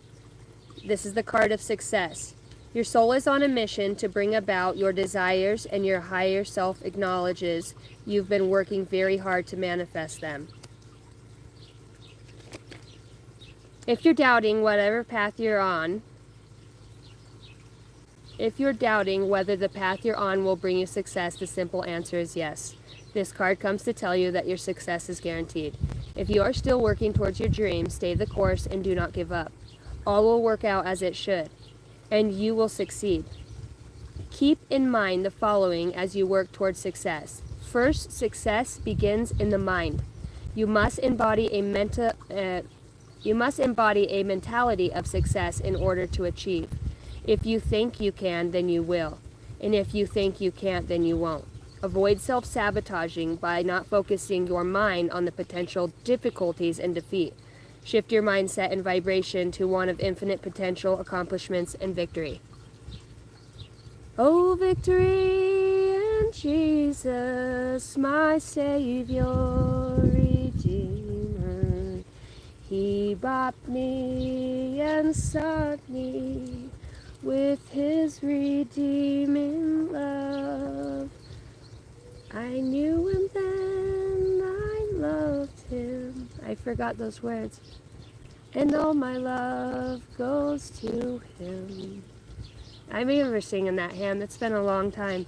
This is the card of success. Your soul is on a mission to bring about your desires, and your higher self acknowledges you've been working very hard to manifest them. If you're doubting whatever path you're on, if you're doubting whether the path you're on will bring you success, the simple answer is yes. This card comes to tell you that your success is guaranteed. If you are still working towards your dream, stay the course and do not give up. All will work out as it should, and you will succeed. Keep in mind the following as you work towards success. First, success begins in the mind. You must embody a mentality of success in order to achieve. If you think you can, then you will. And if you think you can't, then you won't. Avoid self-sabotaging by not focusing your mind on the potential difficulties and defeat. Shift your mindset and vibration to one of infinite potential, accomplishments, and victory. Oh, victory in Jesus, my Savior, Redeemer. He bought me and sought me with his redeeming love. I knew him then, I loved him. I forgot those words. And all my love goes to him. I remember singing that hymn. It's been a long time.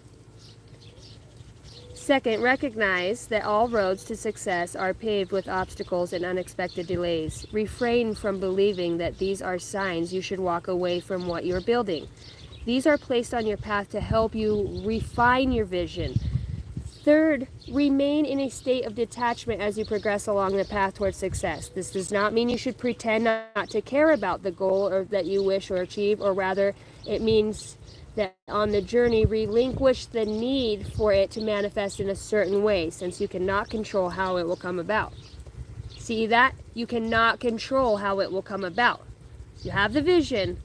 Second, recognize that all roads to success are paved with obstacles and unexpected delays. Refrain from believing that these are signs you should walk away from what you're building. These are placed on your path to help you refine your vision. Third, remain in a state of detachment as you progress along the path towards success. This does not mean you should pretend not to care about the goal or that you wish or achieve, or rather, it means that on the journey, relinquish the need for it to manifest in a certain way, since you cannot control how it will come about. See that? You cannot control how it will come about. You have the vision.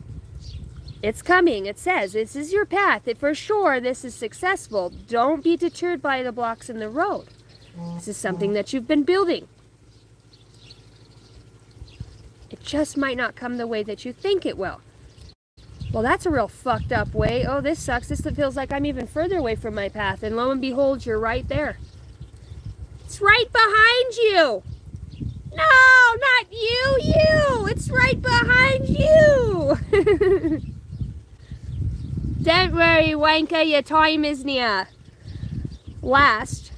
It's coming. It says this is your path. For sure, this is successful. Don't be deterred by the blocks in the road. This is something that you've been building. It just might not come the way that you think it will. Well, that's a real fucked up way. Oh, this sucks. This feels like I'm even further away from my path. And lo and behold, you're right there. It's right behind you. No, not you. It's right behind you. Don't worry, wanker, your time is near. Last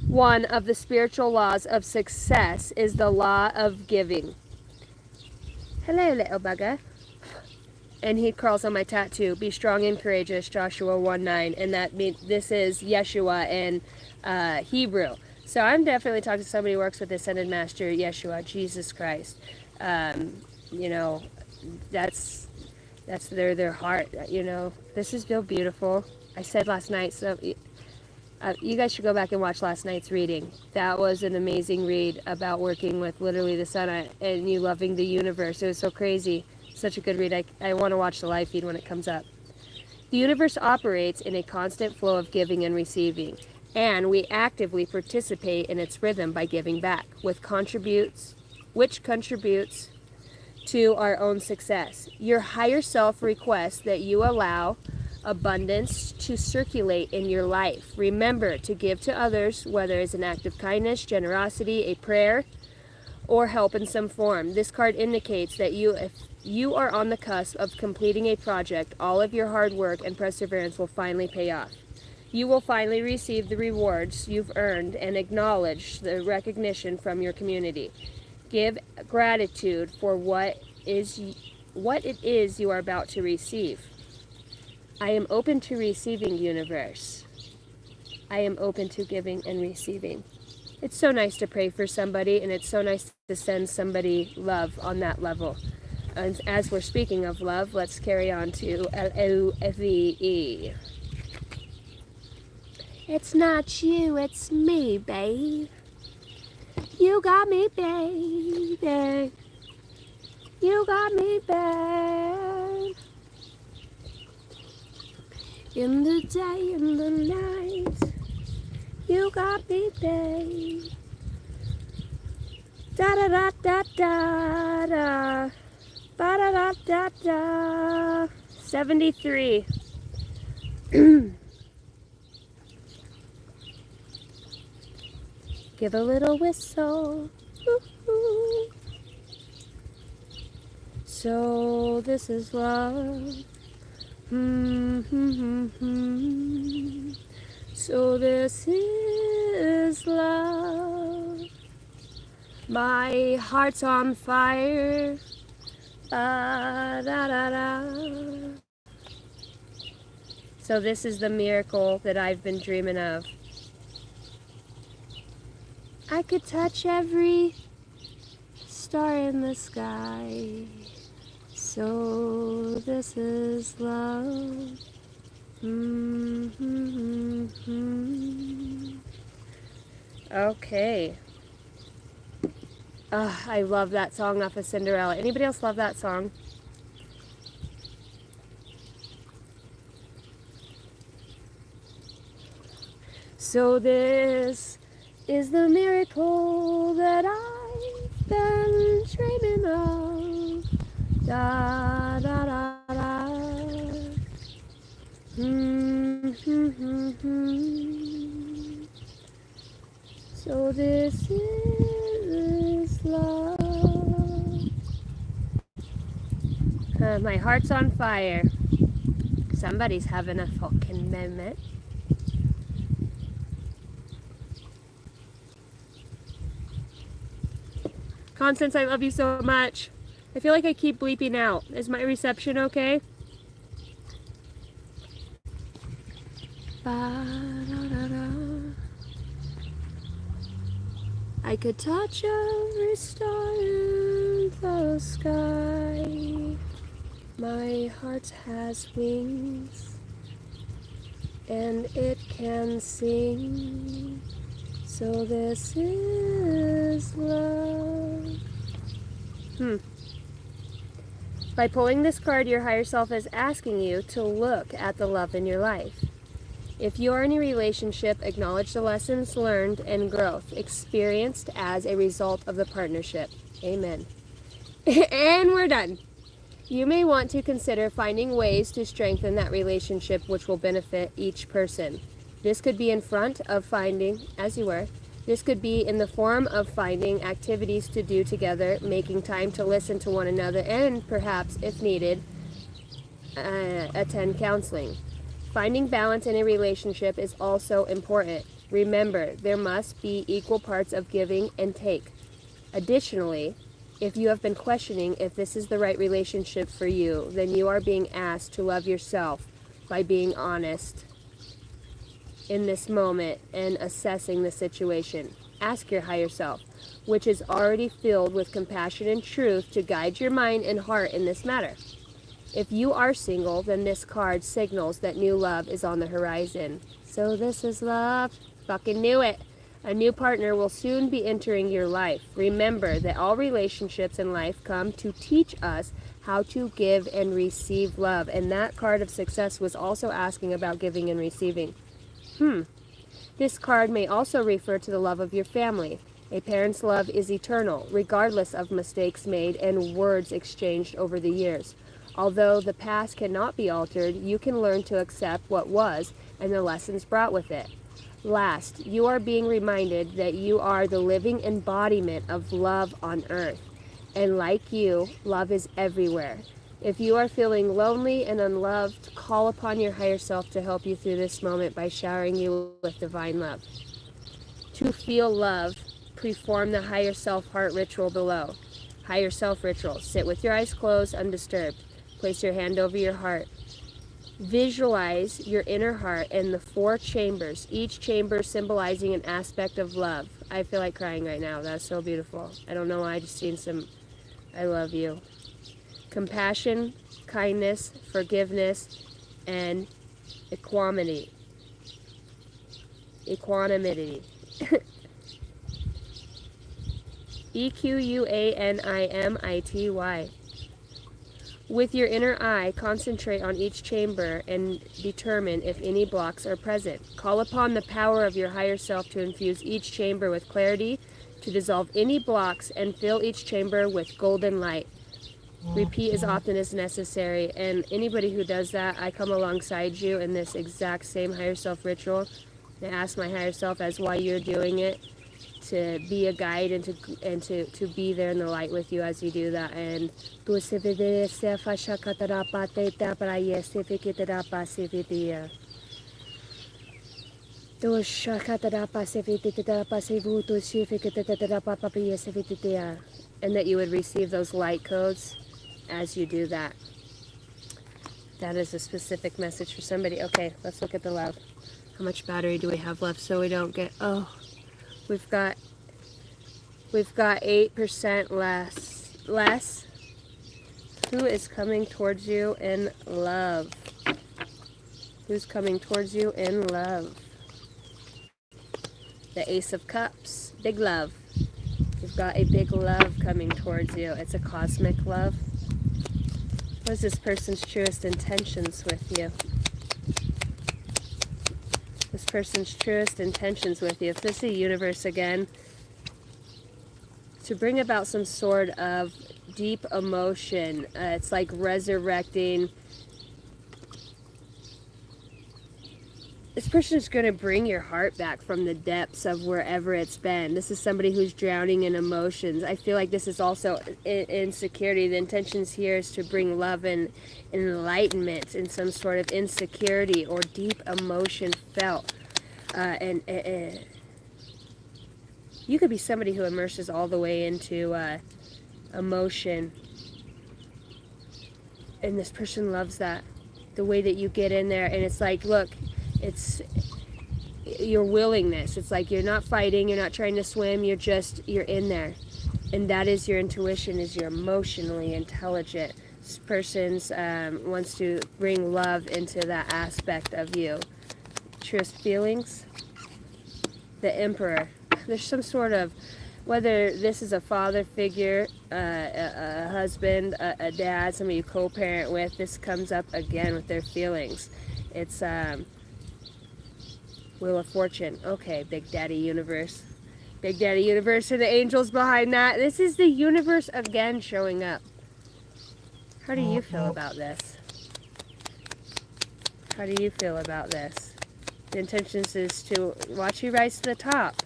one of the spiritual laws of success is the law of giving. Hello, little bugger. And he crawls on my tattoo. Be strong and courageous, Joshua 1:9. And that means this is Yeshua in Hebrew. So I'm definitely talking to somebody who works with the Ascended Master, Yeshua, Jesus Christ. You know, that's their heart, you know. This is still beautiful. I said last night, so you guys should go back and watch last night's reading. That was an amazing read about working with literally the sun and you loving the universe. It was so crazy. Such a good read. I want to watch the live feed when it comes up. The universe operates in a constant flow of giving and receiving, and we actively participate in its rhythm by giving back, which contributes to our own success. Your higher self requests that you allow abundance to circulate in your life. Remember to give to others, whether it's an act of kindness, generosity, a prayer, or help in some form. This card indicates that if you are on the cusp of completing a project, all of your hard work and perseverance will finally pay off. You will finally receive the rewards you've earned and acknowledge the recognition from your community. Give gratitude for what it is you are about to receive. I am open to receiving, universe. I am open to giving and receiving. It's so nice to pray for somebody, and it's so nice to send somebody love on that level. And as we're speaking of love, let's carry on to LOVE. It's not you, it's me, babe. You got me, baby. You got me, babe. In the day, in the night. You got me, babe. Da da da da da da. Ba da da da da. 73. Give a little whistle. Ooh. So this is love. So this is love. My heart's on fire. Ba, da, da, da. So this is the miracle that I've been dreaming of. I could touch every star in the sky. So this is love. Okay. I love that song off of Cinderella. Anybody else love that song? So this is the miracle that I've been dreaming of. Da da da da. So this is love. My heart's on fire. Somebody's having a fucking moment. Constance, I love you so much. I feel like I keep bleeping out. Is my reception okay? Ba-da-da-da. I could touch every star in the sky. My heart has wings, and it can sing. So this is love. By pulling this card, your higher self is asking you to look at the love in your life. If you are in a relationship, acknowledge the lessons learned and growth experienced as a result of the partnership. Amen. And we're done. You may want to consider finding ways to strengthen that relationship which will benefit each person. This could be in front of finding, as you were. This could be in the form of finding activities to do together, making time to listen to one another, and perhaps, if needed, attend counseling. Finding balance in a relationship is also important. Remember, there must be equal parts of giving and take. Additionally, if you have been questioning if this is the right relationship for you, then you are being asked to love yourself by being honest in this moment and assessing the situation. Ask your higher self, which is already filled with compassion and truth, to guide your mind and heart in this matter. If you are single, then this card signals that new love is on the horizon. So this is love. Fucking knew it. A new partner will soon be entering your life. Remember that all relationships in life come to teach us how to give and receive love. And that card of success was also asking about giving and receiving. This card may also refer to the love of your family. A parent's love is eternal, regardless of mistakes made and words exchanged over the years. Although the past cannot be altered, you can learn to accept what was and the lessons brought with it. Last, you are being reminded that you are the living embodiment of love on earth. And like you, love is everywhere. If you are feeling lonely and unloved, call upon your higher self to help you through this moment by showering you with divine love. To feel love, perform the higher self heart ritual below. Higher self ritual. Sit with your eyes closed, undisturbed. Place your hand over your heart. Visualize your inner heart and the 4 chambers, each chamber symbolizing an aspect of love. I feel like crying right now. That's so beautiful. I don't know why. I just seen some I love you. Compassion, kindness, forgiveness, and equanimity. Equanimity. Equanimity. With your inner eye, concentrate on each chamber and determine if any blocks are present. Call upon the power of your higher self to infuse each chamber with clarity, to dissolve any blocks, and fill each chamber with golden light. Repeat as often as necessary. And anybody who does that, I come alongside you in this exact same higher self ritual. I ask my higher self as why you're doing it, to be a guide and to be there in the light with you as you do that. And and that you would receive those light codes as you do that. That is a specific message for somebody. Okay, let's look at the love. How much battery do we have left so we don't get, oh, we've got 8% less. Who is coming towards you in love? Who's coming towards you in love? The Ace of Cups, big love. You've got a big love coming towards you. It's a cosmic love. What is this person's truest intentions with you? This person's truest intentions with you. If this is the universe again, to bring about some sort of deep emotion. It's like resurrecting. This person is going to bring your heart back from the depths of wherever it's been. This is somebody who's drowning in emotions. I feel like this is also insecurity. The intentions here is to bring love and enlightenment in some sort of insecurity or deep emotion felt. You could be somebody who immerses all the way into emotion. And this person loves that. The way that you get in there. And it's like, look, it's your willingness. It's like you're not fighting, you're not trying to swim, you're in there. And that is your intuition, is you're emotionally intelligent. This person wants to bring love into that aspect of you. Truest feelings. The Emperor. There's some sort of, whether this is a father figure, a husband, a dad, somebody you co-parent with, this comes up again with their feelings. It's Wheel of Fortune. Okay, Big Daddy Universe. Big Daddy Universe are the angels behind that. This is the universe again showing up. How do you feel about this? How do you feel about this? The intentions is to watch you rise to the top.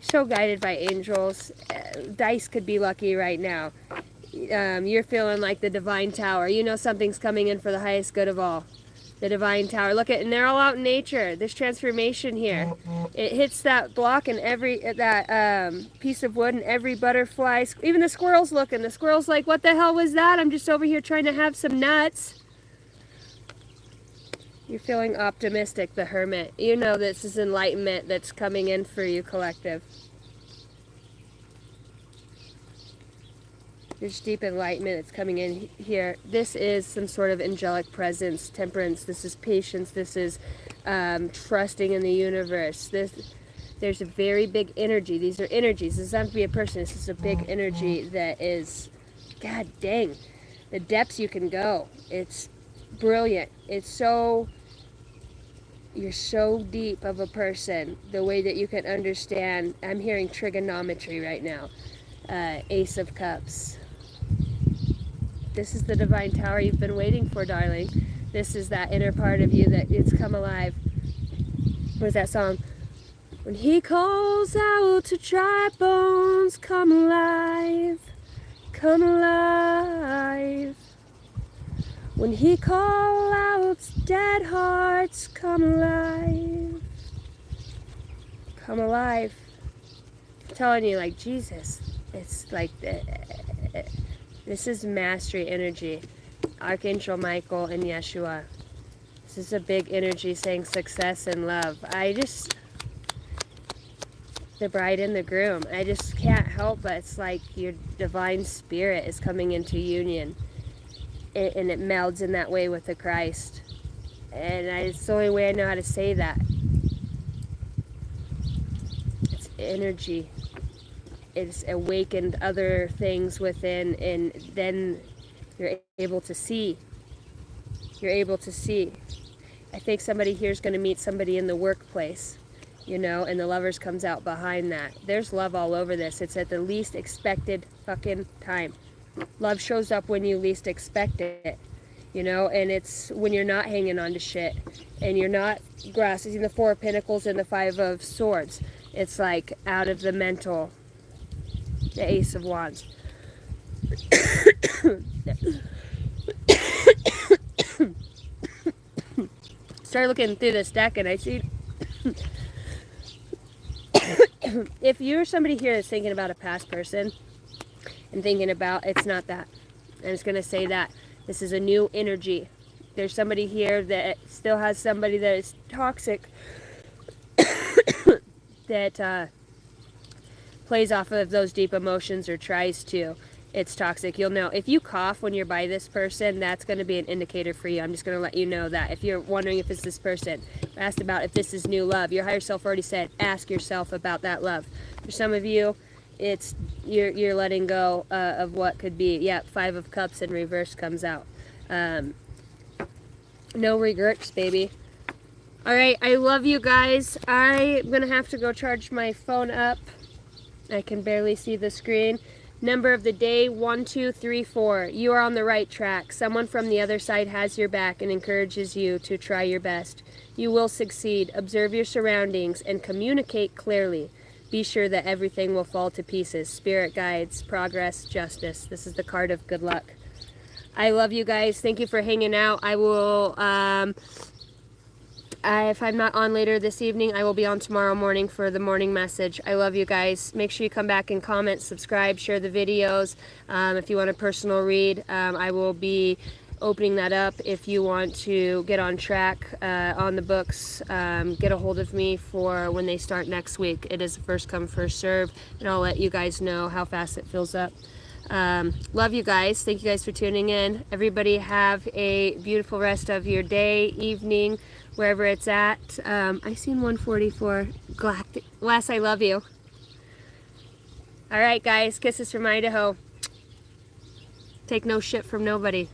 So guided by angels. Dice could be lucky right now. You're feeling like the Divine Tower. You know something's coming in for the highest good of all. The Divine Tower. Look at, and they're all out in nature. There's transformation here. It hits that block and that piece of wood and every butterfly. Even the squirrel's looking. The squirrel's like, what the hell was that? I'm just over here trying to have some nuts. You're feeling optimistic, the Hermit. You know this is enlightenment that's coming in for you, collective. There's deep enlightenment that's coming in here. This is some sort of angelic presence, temperance. This is patience. This is trusting in the universe. There's a very big energy. These are energies. This doesn't have to be a person. This is a big energy that is, god dang, the depths you can go. It's brilliant. It's so, you're so deep of a person, the way that you can understand. I'm hearing trigonometry right now. Ace of Cups. This is the Divine Tower you've been waiting for, darling. This is that inner part of you that it's come alive. What is that song? When he calls out to dry bones, come alive, come alive. When he calls out dead hearts, come alive, come alive. I'm telling you, like Jesus, it's like this is mastery energy. Archangel Michael and Yeshua. This is a big energy saying success and love. The bride and the groom. I just can't help but it's like your divine spirit is coming into union. And it melds in that way with the Christ. And it's the only way I know how to say that. energy. It's awakened other things within, and then you're able to see. You're able to see. I think somebody here is going to meet somebody in the workplace, you know, and the lovers comes out behind that. There's love all over this. It's at the least expected fucking time. Love shows up when you least expect it, you know, and it's when you're not hanging on to shit and you're not grasping the Four of Pentacles and the Five of Swords. It's like out of the mental, the Ace of Wands. Started looking through this deck and I see if you're somebody here that's thinking about a past person and thinking about, it's not that. And it's going to say that this is a new energy. There's somebody here that still has somebody that is toxic that plays off of those deep emotions or tries to. It's toxic. You'll know. If you cough when you're by this person, that's going to be an indicator for you. I'm just going to let you know that. If you're wondering if it's this person, asked about if this is new love. Your higher self already said, ask yourself about that love. For some of you, it's you're letting go of what could be. Yeah, Five of Cups in reverse comes out. No regrets, baby. All right, I love you guys. I'm going to have to go charge my phone up. I can barely see the screen. Number of the day, 1, 2, 3, 4. You are on the right track. Someone from the other side has your back and encourages you to try your best. You will succeed. Observe your surroundings and communicate clearly. Be sure that everything will fall to pieces. Spirit guides, progress, justice. This is the card of good luck. I love you guys. Thank you for hanging out. I will... if I'm not on later this evening, I will be on tomorrow morning for the morning message. I love you guys. Make sure you come back and comment, subscribe, share the videos. If you want a personal read, I will be opening that up. If you want to get on track on the books, get a hold of me for when they start next week. It is first come, first serve, and I'll let you guys know how fast it fills up. Love you guys. Thank you guys for tuning in. Everybody have a beautiful rest of your day, evening, wherever it's at. I seen 144 Galactic. Les, I love you. All right, guys. Kisses from Idaho. Take no shit from nobody.